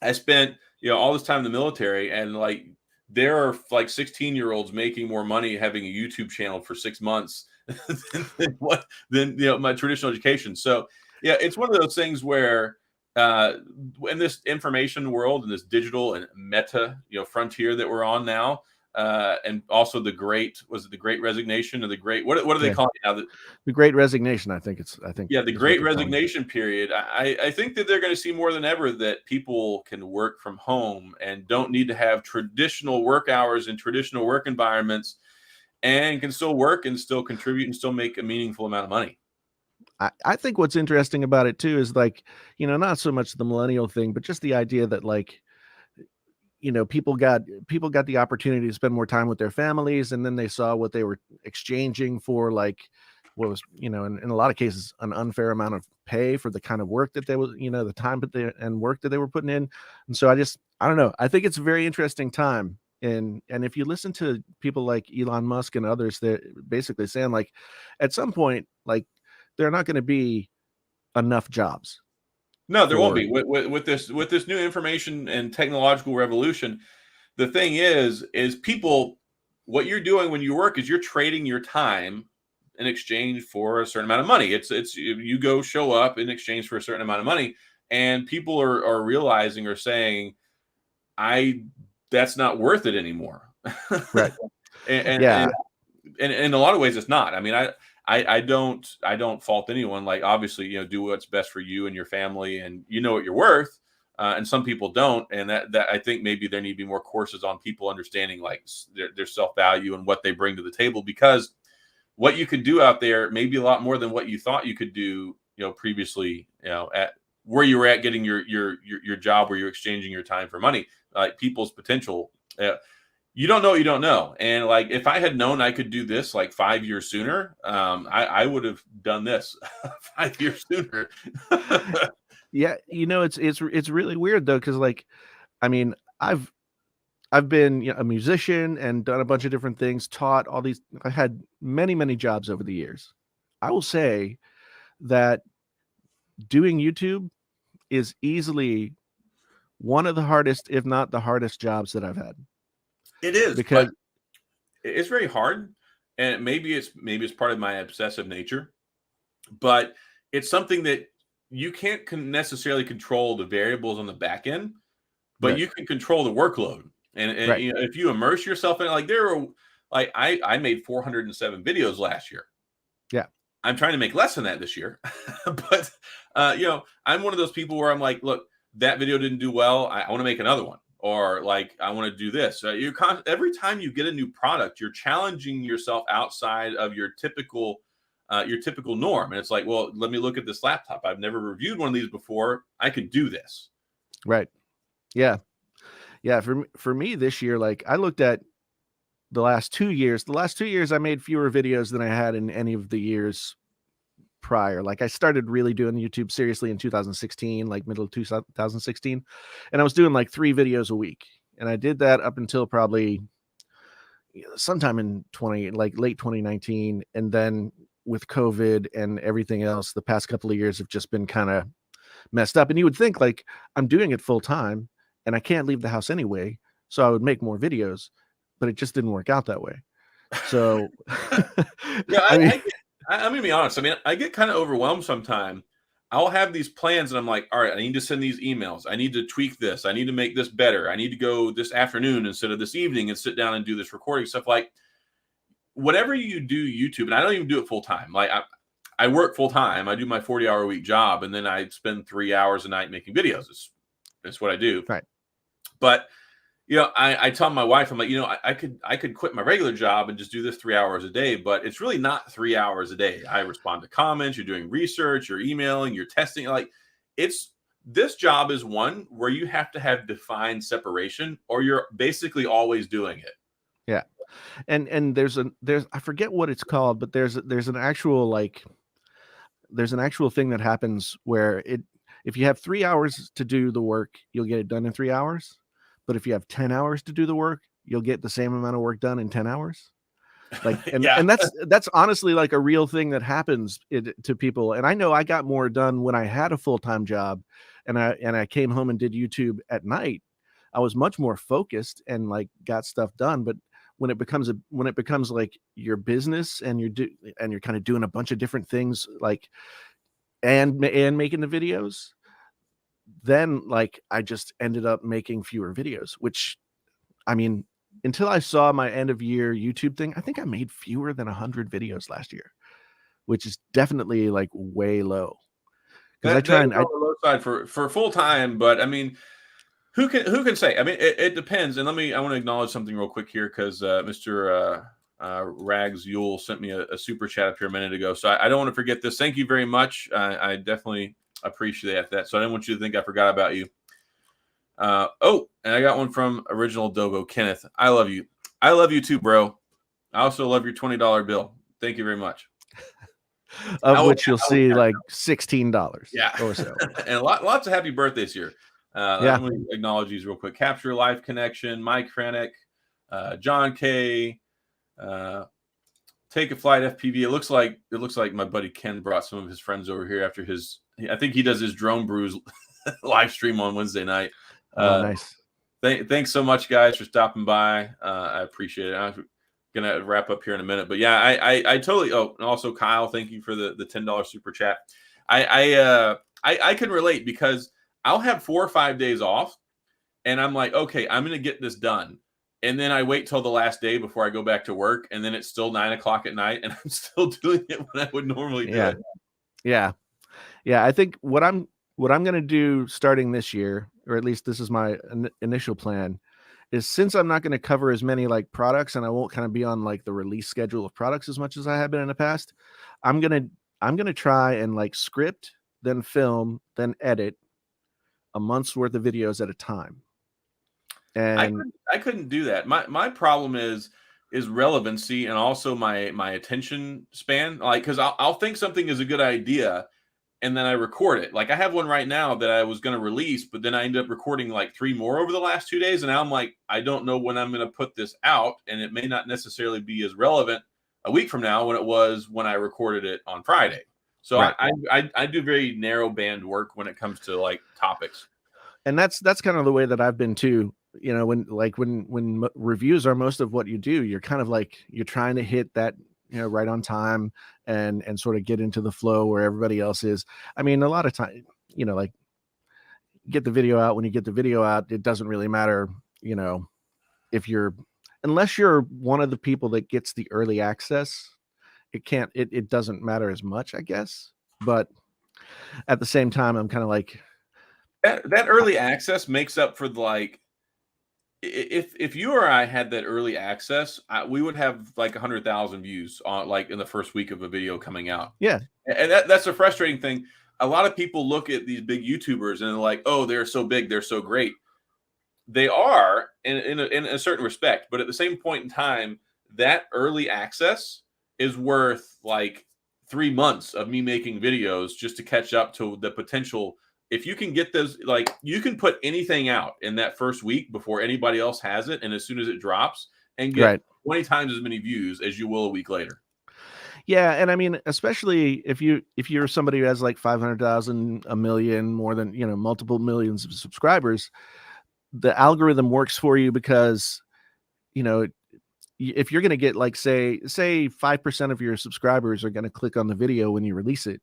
I spent all this time in the military, and like there are like 16-year-olds making more money having a YouTube channel for 6 months than my traditional education. So yeah, it's one of those things where in this information world and this digital and meta frontier that we're on now, and also the great resignation, or the great what do they call it now? The Great Resignation. I think the Great Resignation period. I think that they're going to see more than ever that people can work from home and don't need to have traditional work hours in traditional work environments, and can still work and still contribute and still make a meaningful amount of money. I think what's interesting about it too is like, not so much the millennial thing, but just the idea that like, people got the opportunity to spend more time with their families, and then they saw what they were exchanging for, like what was, in a lot of cases, an unfair amount of pay for the kind of work that they was, the time and work that they were putting in. And so I don't know. I think it's a very interesting time. And if you listen to people like Elon Musk and others, they're basically saying like, at some point, like there are not going to be enough jobs. No, there won't be with this new information and technological revolution. The thing is people, what you're doing when you work is you're trading your time in exchange for a certain amount of money. It's you go show up in exchange for a certain amount of money, and people are realizing or saying, that's not worth it anymore. Right. and in a lot of ways it's not. I mean, I don't fault anyone. Like, obviously, do what's best for you and your family, and what you're worth. And some people don't, and that I think maybe there need to be more courses on people understanding like their self-value and what they bring to the table, because what you could do out there may be a lot more than what you thought you could do, previously, at where you were at getting your job, where you're exchanging your time for money. Like, people's potential. You don't know what you don't know. And like, if I had known I could do this like 5 years sooner, I would have done this 5 years sooner. Yeah, it's really weird though, because like, I mean, I've been a musician and done a bunch of different things, taught all these. I had many jobs over the years. I will say that doing YouTube is easily one of the hardest, if not the hardest jobs that I've had. It is, Because but it's very hard, and maybe it's part of my obsessive nature, but it's something that you can't necessarily control the variables on the back end, but right, you can control the workload. And right. you know, if you immerse yourself in it, like there are like I made 407 videos last year. Yeah. I'm trying to make less than that this year, but you know, I'm one of those people where I'm like, look, that video didn't do well. I want to make another one, or like I want to do this. Every time you get a new product, you're challenging yourself outside of your typical norm. And it's like, well, let me look at this laptop. I've never reviewed one of these before. I could do this. Right. Yeah. Yeah. For me this year, like I looked at the last 2 years. The last 2 years, I made fewer videos than I had in any of the years prior. Like I started really doing YouTube seriously in 2016, like middle of 2016. And I was doing like 3 videos a week. And I did that up until probably sometime in like late 2019. And then with COVID and everything else, the past couple of years have just been kind of messed up. And you would think like I'm doing it full time and I can't leave the house anyway. So I would make more videos, but it just didn't work out that way. So, Yeah, I mean, I'm gonna be honest. I mean, I get kind of overwhelmed sometimes. I'll have these plans, and I'm like, all right, I need to send these emails. I need to tweak this. I need to make this better. I need to go this afternoon instead of this evening and sit down and do this recording stuff. Like, whatever you do, YouTube, and I don't even do it full time. Like, I work full time. I do my 40-hour a week job, and then I spend 3 hours a night making videos. It's what I do. right. But you know, I tell my wife, I'm like, you know, I could quit my regular job and just do this 3 hours a day, but it's really not 3 hours a day. I respond to comments, you're doing research, you're emailing, you're testing. Like this job is one where you have to have defined separation or you're basically always doing it. Yeah. And there's I forget what it's called, but there's an actual thing that happens where if you have 3 hours to do the work, you'll get it done in 3 hours. But if you have 10 hours to do the work, you'll get the same amount of work done in 10 hours. Like, and Yeah. and that's honestly like a real thing that happens to people. And I know I got more done when I had a full-time job and I came home and did YouTube at night. I was much more focused and like got stuff done. But when it becomes like your business and you're kind of doing a bunch of different things, like and making the videos, then like I just ended up making fewer videos, which I mean, until I saw my end of year YouTube thing, I think I made fewer than 100 videos last year, which is definitely like way low. Because I That try is and on the low side for full time, but I mean, who can say? I mean, it depends. And I want to acknowledge something real quick here because Mr. Rags Yule sent me a super chat up here a minute ago. So I don't want to forget this. Thank you very much. I definitely appreciate that. So I didn't want you to think I forgot about you. Oh, and I got one from Original Dogo Kenneth. I love you. I love you too, bro. I also love your $20 bill. Thank you very much. of which you'll see like $16 Yeah. or so. And lots of happy birthdays here. Yeah. Let me acknowledge these real quick. Capture Life Connection, Mike Kranick, John K. Take a Flight FPV. It looks like my buddy Ken brought some of his friends over here after I think he does his Drone Brews live stream on Wednesday night. Nice. Thanks so much, guys, for stopping by. I appreciate it. I'm gonna wrap up here in a minute, but yeah, I totally. Oh, and also Kyle, thank you for the $10 super chat. I can relate because I'll have 4 or 5 days off, and I'm like, okay, I'm gonna get this done, and then I wait till the last day before I go back to work, and then it's still 9 o'clock at night, and I'm still doing it when I would normally do it. Yeah. I think what I'm going to do starting this year, or at least this is my initial plan, is since I'm not going to cover as many like products and I won't kind of be on like the release schedule of products as much as I have been in the past, I'm going to try and like script, then film, then edit a month's worth of videos at a time. And I couldn't do that. My problem is relevancy and also my attention span. Like, because I'll think something is a good idea, and then I record it. Like I have one right now that I was going to release, but then I ended up recording like 3 more over the last 2 days, and now I'm like, I don't know when I'm going to put this out, and it may not necessarily be as relevant a week from now when it was when I recorded it on Friday. So Right. I do very narrow band work when it comes to like topics. And that's kind of the way that I've been too. You know, when reviews are most of what you do, you're kind of like you're trying to hit that, you know, right on time and sort of get into the flow where everybody else is. I mean, a lot of time, you know, like get the video out when you get the video out. It doesn't really matter, you know, if you're unless you're one of the people that gets the early access. It doesn't matter as much, I guess. But at the same time, I'm kind of like, That early access makes up for the, like, if you or I had that early access, we would have like 100,000 views on like in the first week of a video coming out. yeah, And that's a frustrating thing. A lot of people look at these big YouTubers and they're like, oh, they're so big, they're so great. They are in a certain respect, but at the same point in time, that early access is worth like 3 months of me making videos just to catch up to the potential. If you can get those, like you can put anything out in that first week before anybody else has it, and as soon as it drops, and get right. 20 times as many views as you will a week later. Yeah, and I mean, especially if you're somebody who has like 500,000, a million, more than, you know, multiple millions of subscribers, the algorithm works for you because, you know, if you're going to get like say 5% of your subscribers are going to click on the video when you release it,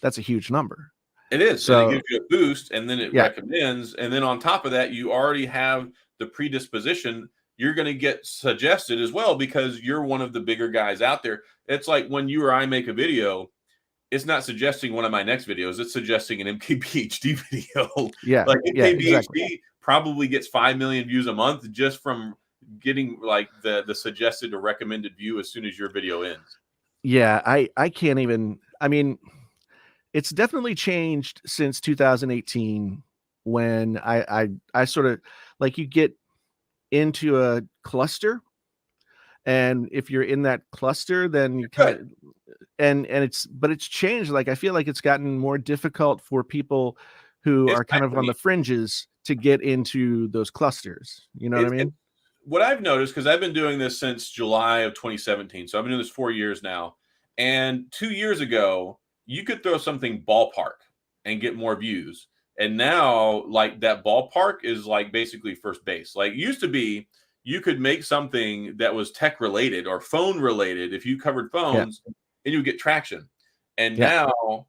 that's a huge number. It is, and it So, gives you a boost, and then it yeah, recommends, and then on top of that, you already have the predisposition. You're going to get suggested as well because you're one of the bigger guys out there. It's like when you or I make a video, it's not suggesting one of my next videos. It's suggesting an MKBHD video. yeah, Like yeah, exactly. MKBHD probably gets 5 million views a month just from getting like the suggested or recommended view as soon as your video ends. Yeah, I can't even. I mean, it's definitely changed since 2018 when I sort of like you get into a cluster, and if you're in that cluster, then you kind of Good. and it's changed. Like I feel like it's gotten more difficult for people who It's are kind of on the fringes to get into those clusters. You know what I it, mean? what I've noticed, because I've been doing this since July of 2017, so I've been doing this 4 years now. And 2 years ago, you could throw something ballpark and get more views. And now, like that ballpark is like basically first base. Like it used to be, you could make something that was tech related or phone related if you covered Yeah, phones, and you would get traction. And yeah, now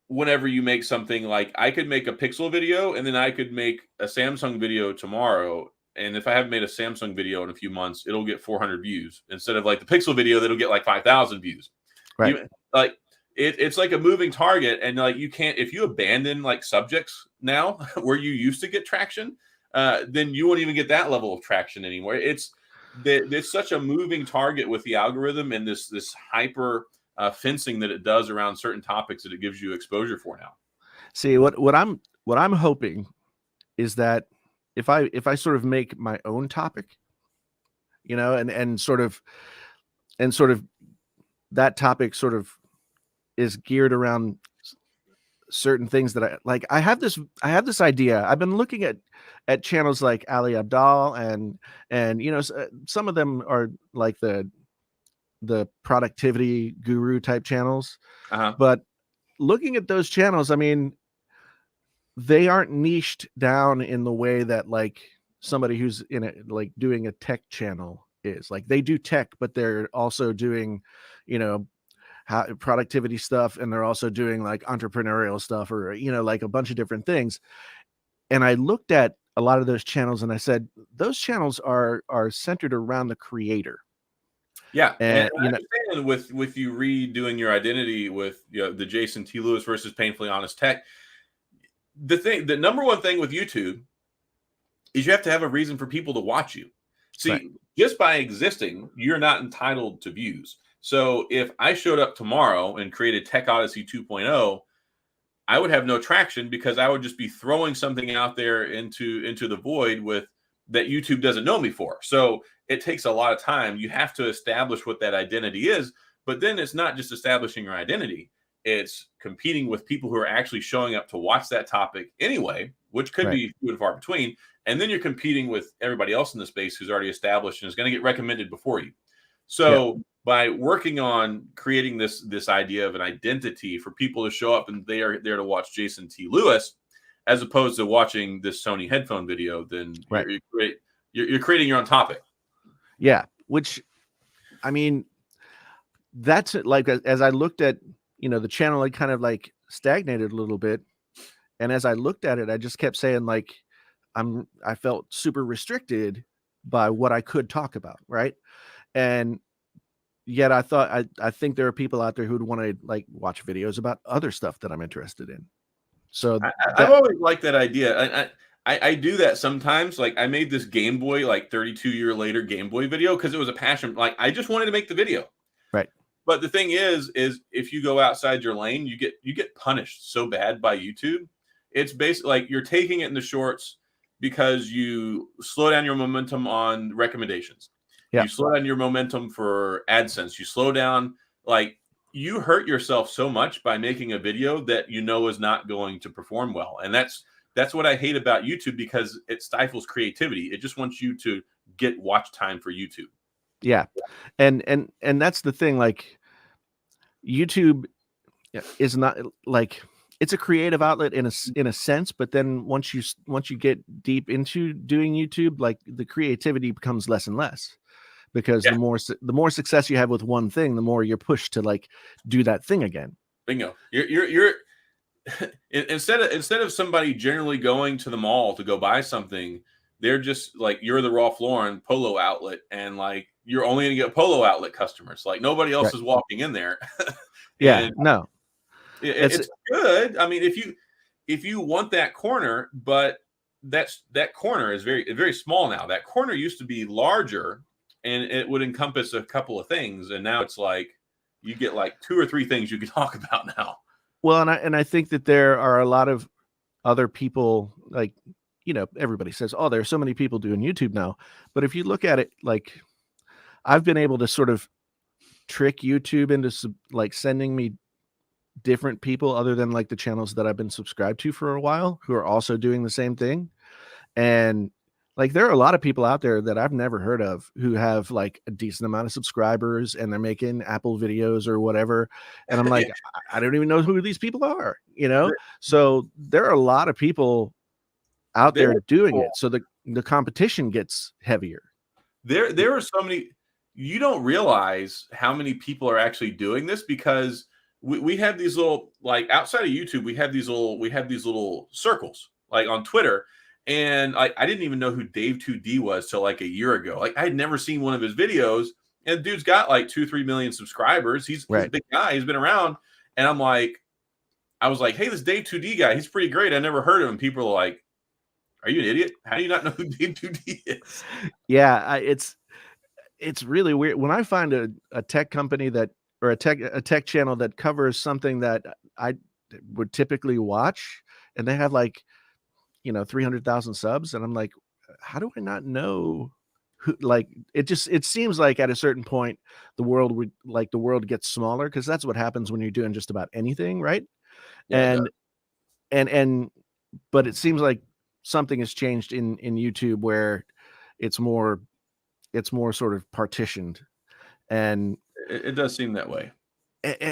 whenever you make something, like I could make a Pixel video and then I could make a Samsung video tomorrow. And if I haven't made a Samsung video in a few months, it'll get 400 views instead of like the Pixel video that'll get like 5,000 views. right. You like it's like a moving target, and like you can't, if you abandon like subjects now where you used to get traction, then you won't even get that level of traction anymore. It's such a moving target with the algorithm and this hyper fencing that it does around certain topics that it gives you exposure for now. See what I'm hoping is that if I sort of make my own topic, you know, and sort of that topic sort of is geared around certain things that I like. I have this idea. I've been looking at channels like Ali Abdal and you know some of them are like the productivity guru type channels, Uh-huh. but looking at those channels, I mean, they aren't niched down in the way that like somebody who's in it like doing a tech channel is. Like they do tech, but they're also doing, you know, how productivity stuff, and they're also doing like entrepreneurial stuff, or you know, like a bunch of different things. And I looked at a lot of those channels and I said those channels are centered around the creator. Yeah, and And I you know, understand with you redoing your identity with, you know, the Jason T. Lewis versus Painfully Honest Tech. The number one thing with YouTube is you have to have a reason for people to watch you. right, See, just by existing, you're not entitled to views. So if I showed up tomorrow and created Tech Odyssey 2.0, I would have no traction because I would just be throwing something out there into the void with that YouTube doesn't know me for. So it takes a lot of time. You have to establish what that identity is, but then it's not just establishing your identity. It's competing with people who are actually showing up to watch that topic anyway, which could right, be few and far between. And then you're competing with everybody else in the space who's already established and is going to get recommended before you. yeah, So by working on creating this idea of an identity for people to show up and they are there to watch Jason T. Lewis, as opposed to watching this Sony headphone video, then Right. you're creating your own topic. Yeah. Which, I mean, that's like, as I looked at, the channel, it kind of like stagnated a little bit. And as I looked at it, I just kept saying like, I felt super restricted by what I could talk about. Right. And yet I think there are people out there who'd want to like watch videos about other stuff that I'm interested in. So I've always liked that idea. I do that sometimes. Like I made this Game Boy, like 32-year later Game Boy video because it was a passion. Like I just wanted to make the video. Right. But the thing is if you go outside your lane, you get punished so bad by YouTube. It's basically like you're taking it in the shorts because you slow down your momentum on recommendations. Yeah. You slow down your momentum for AdSense. You slow down, like you hurt yourself so much by making a video that you know is not going to perform well. And that's what I hate about YouTube, because it stifles creativity. It just wants you to get watch time for YouTube. Yeah. And that's the thing, like YouTube is not like, it's a creative outlet in a sense, but then once you get deep into doing YouTube, like the creativity becomes less and less, because the more success you have with one thing, the more you're pushed to like do that thing again. Bingo. You're instead of somebody generally going to the mall to go buy something, they're just like, you're the Ralph Lauren polo outlet, and like you're only going to get polo outlet customers. Like nobody else is walking in there. Yeah, no. It's good. I mean, if you want that corner, but that corner is very small now. That corner used to be larger, and it would encompass a couple of things, and now it's like you get like 2 or 3 things you can talk about now. Well, and I think that there are a lot of other people, like, everybody says, oh, there are so many people doing YouTube now. But if you look at it, like, I've been able to sort of trick YouTube into like sending me different people other than like the channels that I've been subscribed to for a while, who are also doing the same thing. And like, there are a lot of people out there that I've never heard of who have like a decent amount of subscribers, and they're making Apple videos or whatever. And I'm like, I don't even know who these people are, So there are a lot of people out there doing it. So the competition gets heavier. There are so many, you don't realize how many people are actually doing this, because we have these little, like outside of YouTube, we have these little circles like on Twitter. And I didn't even know who Dave 2D was till like a year ago. Like I had never seen one of his videos, and the dude's got like 2-3 million subscribers. He's a big guy. He's been around. And I was like, hey, this Dave 2D guy, he's pretty great. I never heard of him. People are like, are you an idiot? How do you not know who Dave 2D is? Yeah, it's really weird when I find a tech company or a tech channel that covers something that I would typically watch, and they have like 300,000 subs, and I'm like, how do I not know who? Like, it seems like at a certain point the world gets smaller, because that's what happens when you're doing just about anything, right? Yeah, and but it seems like something has changed in YouTube, where it's more sort of partitioned, and it does seem that way.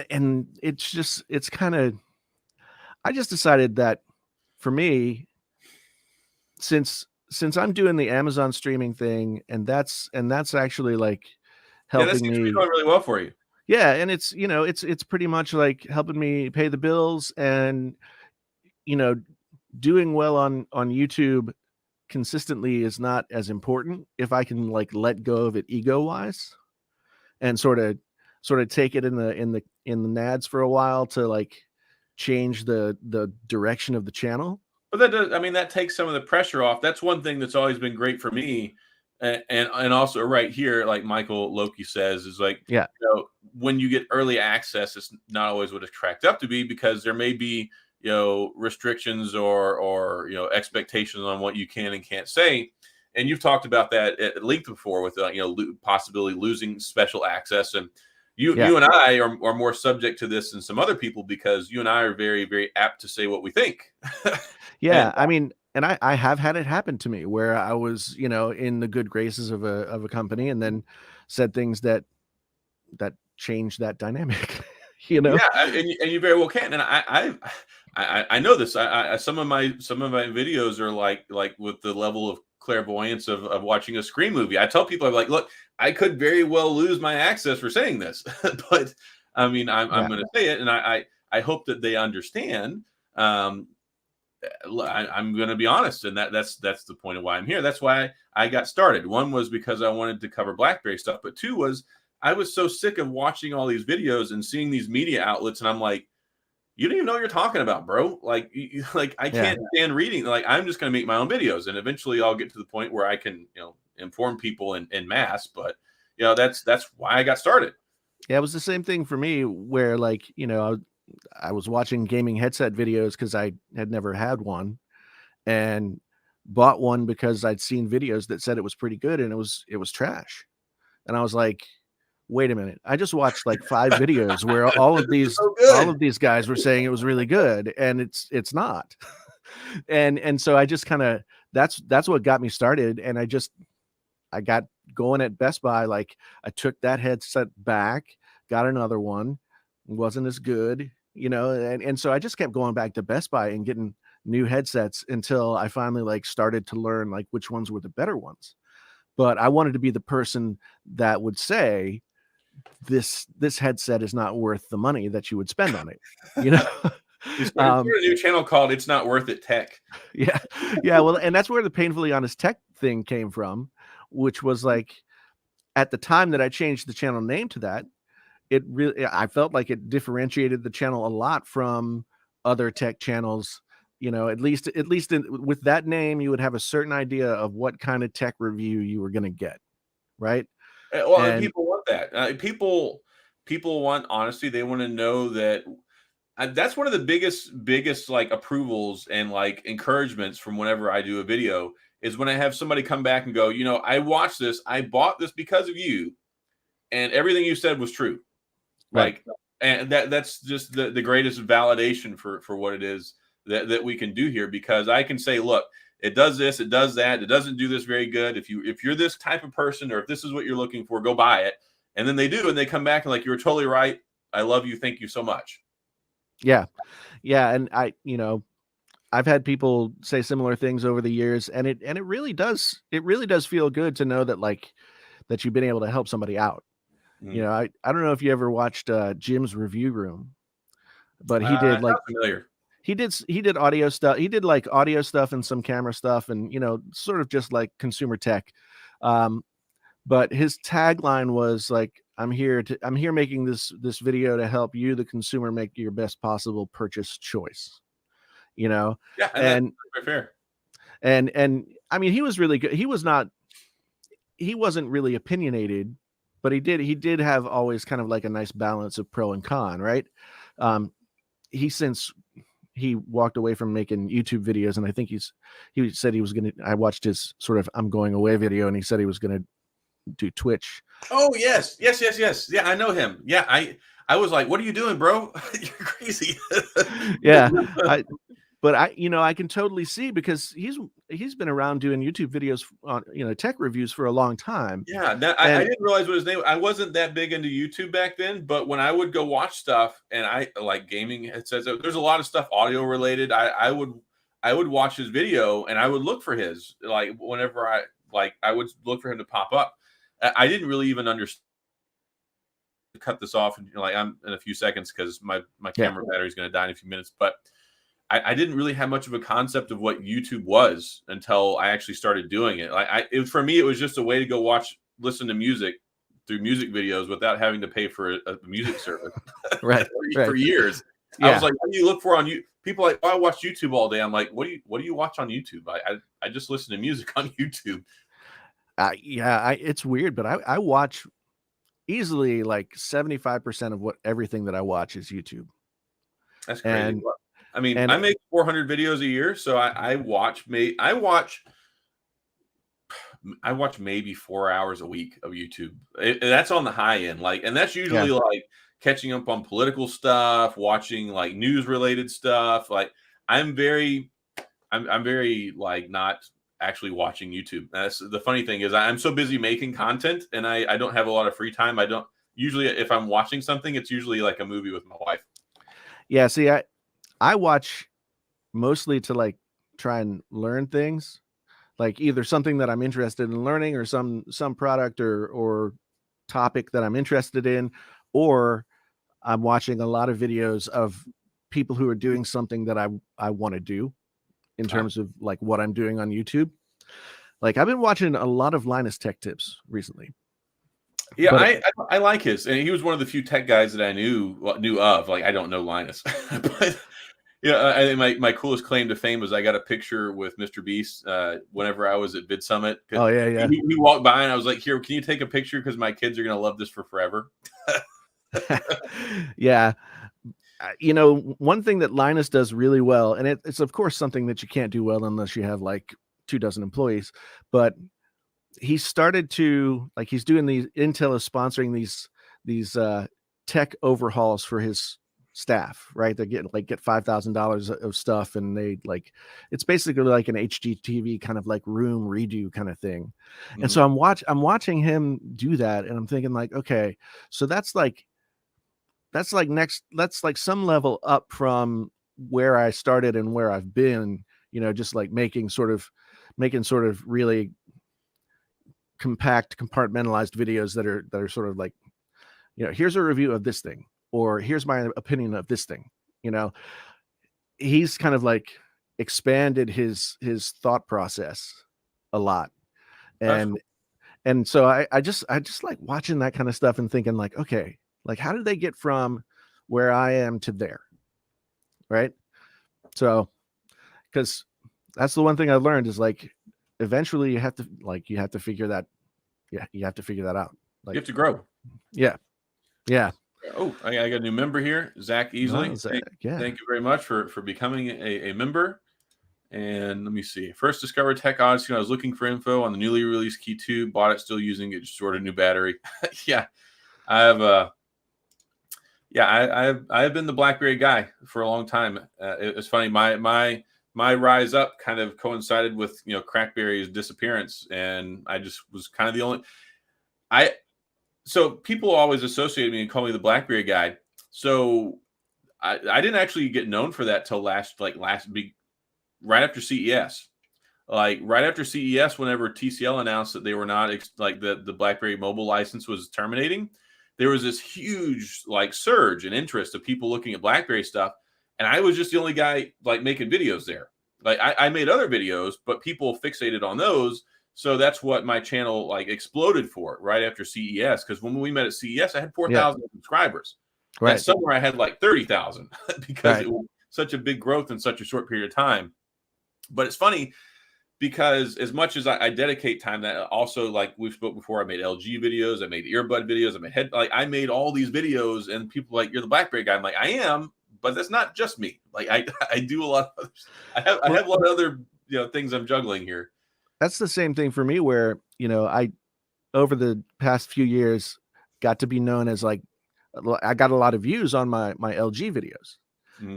And it's kind of, I just decided that for me, since I'm doing the Amazon streaming thing, and that's actually like helping that seems to me be going really well for you. Yeah, and it's it's pretty much like helping me pay the bills, and doing well on YouTube consistently is not as important if I can like let go of it ego wise, and sort of take it in the nads for a while to like change the direction of the channel. But that does, I mean, that takes some of the pressure off. That's one thing that's always been great for me. And also right here, like Michael Loki says, is like, when you get early access, it's not always what it's cracked up to be, because there may be, restrictions or expectations on what you can and can't say. And you've talked about that at length before with, possibility losing special access. And you and I are more subject to this than some other people, because you and I are very, very apt to say what we think. Yeah. I mean, and I have had it happen to me where I was, in the good graces of a company, and then said things that, change that dynamic. Yeah, and you very well can. And I know this. Some of my videos are like with the level of clairvoyance of watching a Scream movie. I tell people, I'm like, look, I could very well lose my access for saying this, but I mean, I'm going to say it, and I hope that they understand. I'm going to be honest, and that's the point of why I'm here. That's why I got started. One was because I wanted to cover BlackBerry stuff, but two was I was so sick of watching all these videos and seeing these media outlets, and I'm like, you don't even know what you're talking about, bro. Like, like I can't stand reading. Like, I'm just going to make my own videos, and eventually I'll get to the point where I can, inform people in mass. But that's why I got started. Yeah, it was the same thing for me, where like I was watching gaming headset videos because I had never had one, and bought one because I'd seen videos that said it was pretty good, and it was trash. And I was like, wait a minute, I just watched like 5 videos where all of these guys were saying it was really good, and it's not. and so I just kind of that's what got me started, and I got going at Best Buy. Like, I took that headset back, got another one, wasn't as good, and so I just kept going back to Best Buy and getting new headsets until I finally like started to learn like which ones were the better ones. But I wanted to be the person that would say this headset is not worth the money that you would spend on it. You started a new channel called "It's Not Worth It Tech." Yeah. Well, and that's where the Painfully Honest Tech thing came from, which was like, at the time that I changed the channel name to that, I felt like it differentiated the channel a lot from other tech channels. At least with that name, you would have a certain idea of what kind of tech review you were going to get, right? Well, and people want that. People want honesty. They want to know that. That's one of the biggest like approvals and like encouragements from whenever I do a video is when I have somebody come back and go, I watched this, I bought this because of you, and everything you said was true. Right. Like, and that's just the greatest validation for what it is that we can do here, because I can say, look, it does this, it does that, it doesn't do this very good. If you're this type of person, or if this is what you're looking for, go buy it. And then they do, and they come back and like, you were totally right. I love you. Thank you so much. Yeah. And I've had people say similar things over the years, and it really does feel good to know that that you've been able to help somebody out. I don't know if you ever watched Jim's Review Room, but he did like familiar. He did audio stuff. He did like audio stuff and some camera stuff, and sort of just like consumer tech. But his tagline was like, I'm here making this video to help you, the consumer, make your best possible purchase choice. Yeah, and that's fair. And I mean, he was really good. He wasn't really opinionated, but he did have always kind of like a nice balance of pro and con, right? He walked away from making YouTube videos, and I think he said he was going to, I watched his sort of I'm going away video, and he said he was going to do Twitch. Oh, yes. Yeah, I know him. Yeah, I was like, what are you doing, bro? You're crazy. Yeah. But I can totally see, because he's been around doing YouTube videos on, tech reviews for a long time. Yeah, I didn't realize what his name. I wasn't that big into YouTube back then, but when I would go watch stuff, and I like gaming, it says there's a lot of stuff audio related. I would watch his video, and I would look for his, like, whenever I would look for him to pop up. I didn't really even understand. Cut this off, and I'm in a few seconds because my camera battery is going to die in a few minutes, but I didn't really have much of a concept of what YouTube was until I actually started doing it. For me, it was just a way to go listen to music through music videos without having to pay for a music service. Right. For years. Yeah. I was like, what do you look for on you? People are like, oh, I watch YouTube all day. I'm like, what do you watch on YouTube? I just listen to music on YouTube. It's weird, but I watch easily like 75% of everything that I watch is YouTube. That's crazy. I make 400 videos a year, so I watch maybe 4 hours a week of YouTube. That's on the high end, and that's usually like catching up on political stuff, watching like news related stuff. Like I'm very like not actually watching YouTube. That's the funny thing is I'm so busy making content, and I don't have a lot of free time. I don't usually if I'm watching something, it's usually like a movie with my wife. Yeah, see, I watch mostly to like try and learn things, like either something that I'm interested in learning or some product or topic that I'm interested in, or I'm watching a lot of videos of people who are doing something that I want to do in terms of like what I'm doing on YouTube. Like I've been watching a lot of Linus Tech Tips recently. Yeah, But I like his, and he was one of the few tech guys that I knew of. Like I don't know Linus, but yeah, I think my coolest claim to fame was I got a picture with Mr. Beast whenever I was at Vid Summit. Oh yeah, yeah. He walked by and I was like, "Here, can you take a picture? Because my kids are gonna love this for forever." Yeah. You know, one thing that Linus does really well, and it's of course something that you can't do well unless you have like 24 employees, but he started to like he's doing these Intel is sponsoring these tech overhauls for his staff, right? They get $5,000 of stuff, and they like it's basically like an HGTV kind of like room redo kind of thing. And so I'm watching him do that, and I'm thinking like, okay, so that's like some level up from where I started and where I've been, you know, just like making sort of really compact, compartmentalized videos that are sort of like, you know, here's a review of this thing, or here's my opinion of this thing. You know, he's kind of like expanded his thought process a lot. And so I just like watching that kind of stuff and thinking like, okay, like how did they get from where I am to there? Right. So, because that's the one thing I learned is like, eventually you have to figure that. Yeah. You have to figure that out. Like You have to grow. Yeah. Yeah. Oh, I got a new member here, Zach Easley. No, Zach, yeah. Thank you very much for becoming a member. And let me see. First discovered Tech Odyssey. I was looking for info on the newly released Key 2. Bought it, still using it. Just ordered a new battery. Yeah, I have. I've been the BlackBerry guy for a long time. It's funny. My rise up kind of coincided with CrackBerry's disappearance, and I just was kind of the only. So people always associate me and call me the BlackBerry guy. So I didn't actually get known for that till right after CES. Like right after CES, whenever TCL announced that they were not the BlackBerry mobile license was terminating, there was this huge like surge in interest of people looking at BlackBerry stuff, and I was just the only guy like making videos there. Like I made other videos, but people fixated on those. So that's what my channel like exploded for right after CES. Because when we met at CES, I had 4,000 subscribers. Right. And somewhere I had like 30,000 because it was such a big growth in such a short period of time. But it's funny because as much as I dedicate time, that also like we spoke before, I made LG videos, I made earbud videos, I made all these videos, and people like, you're the BlackBerry guy. I'm like, I am, but that's not just me. Like I do a lot of I have a lot of other things I'm juggling here. That's the same thing for me where, I over the past few years got to be known as like, I got a lot of views on my LG videos.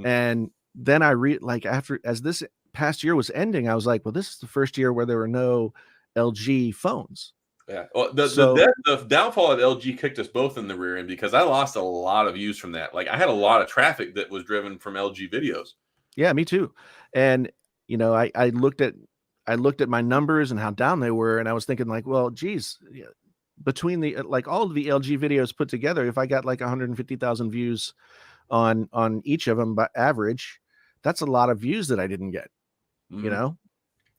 And then as this past year was ending, I was like, well, this is the first year where there were no LG phones. Yeah. Well, the downfall of LG kicked us both in the rear end because I lost a lot of views from that. Like I had a lot of traffic that was driven from LG videos. Yeah, me too. And I looked at my numbers and how down they were, and I was thinking like, well, geez, between the like all of the LG videos put together, if I got like 150,000 views on each of them by average, that's a lot of views that I didn't get.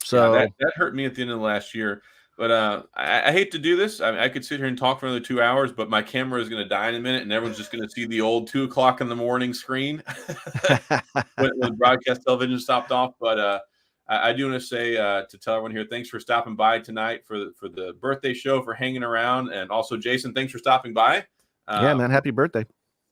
So that hurt me at the end of the last year. But I hate to do this. I mean, I could sit here and talk for another 2 hours, but my camera is going to die in a minute, and everyone's just going to see the old 2:00 in the morning screen when broadcast television stopped off. But I do want to say to tell everyone here, thanks for stopping by tonight for the birthday show, for hanging around, and also Jason, thanks for stopping by. Yeah, man, happy birthday!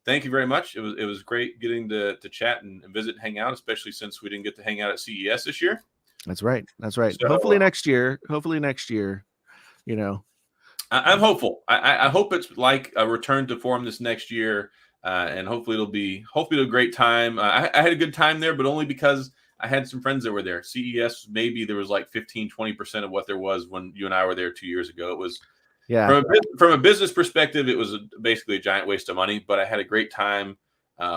Thank you very much. It was great getting to chat and visit and hang out, especially since we didn't get to hang out at CES this year. That's right. So, hopefully next year, I'm hopeful. I hope it's like a return to form this next year, and hopefully it'll be a great time. I had a good time there, but only because I had some friends that were there. CES, maybe there was like 15-20% of what there was when you and I were there 2 years ago. Yeah. From a business perspective, it was basically a giant waste of money, but I had a great time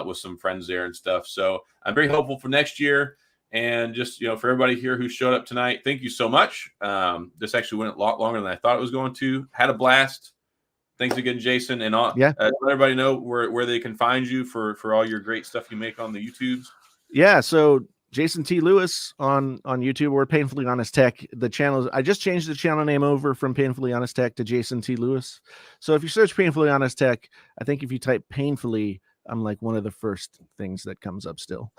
with some friends there and stuff. So I'm very hopeful for next year. And just, for everybody here who showed up tonight, thank you so much. This actually went a lot longer than I thought it was going to. Had a blast. Thanks again, Jason. And Yeah. let everybody know where they can find you for all your great stuff you make on the YouTubes. Yeah. So Jason T. Lewis on YouTube, or Painfully Honest Tech. The channel, I just changed the channel name over from Painfully Honest Tech to Jason T. Lewis. So if you search Painfully Honest Tech, I think if you type painfully, I'm like one of the first things that comes up still.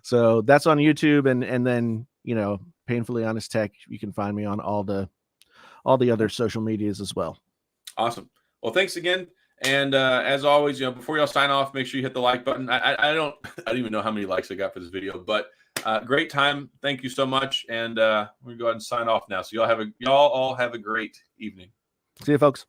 So that's on YouTube, and then Painfully Honest Tech. You can find me on all the other social medias as well. Awesome. Well, thanks again. And as always, before y'all sign off, make sure you hit the like button. I don't even know how many likes I got for this video, but great time. Thank you so much. And we're gonna go ahead and sign off now. So y'all all have a great evening. See you, folks.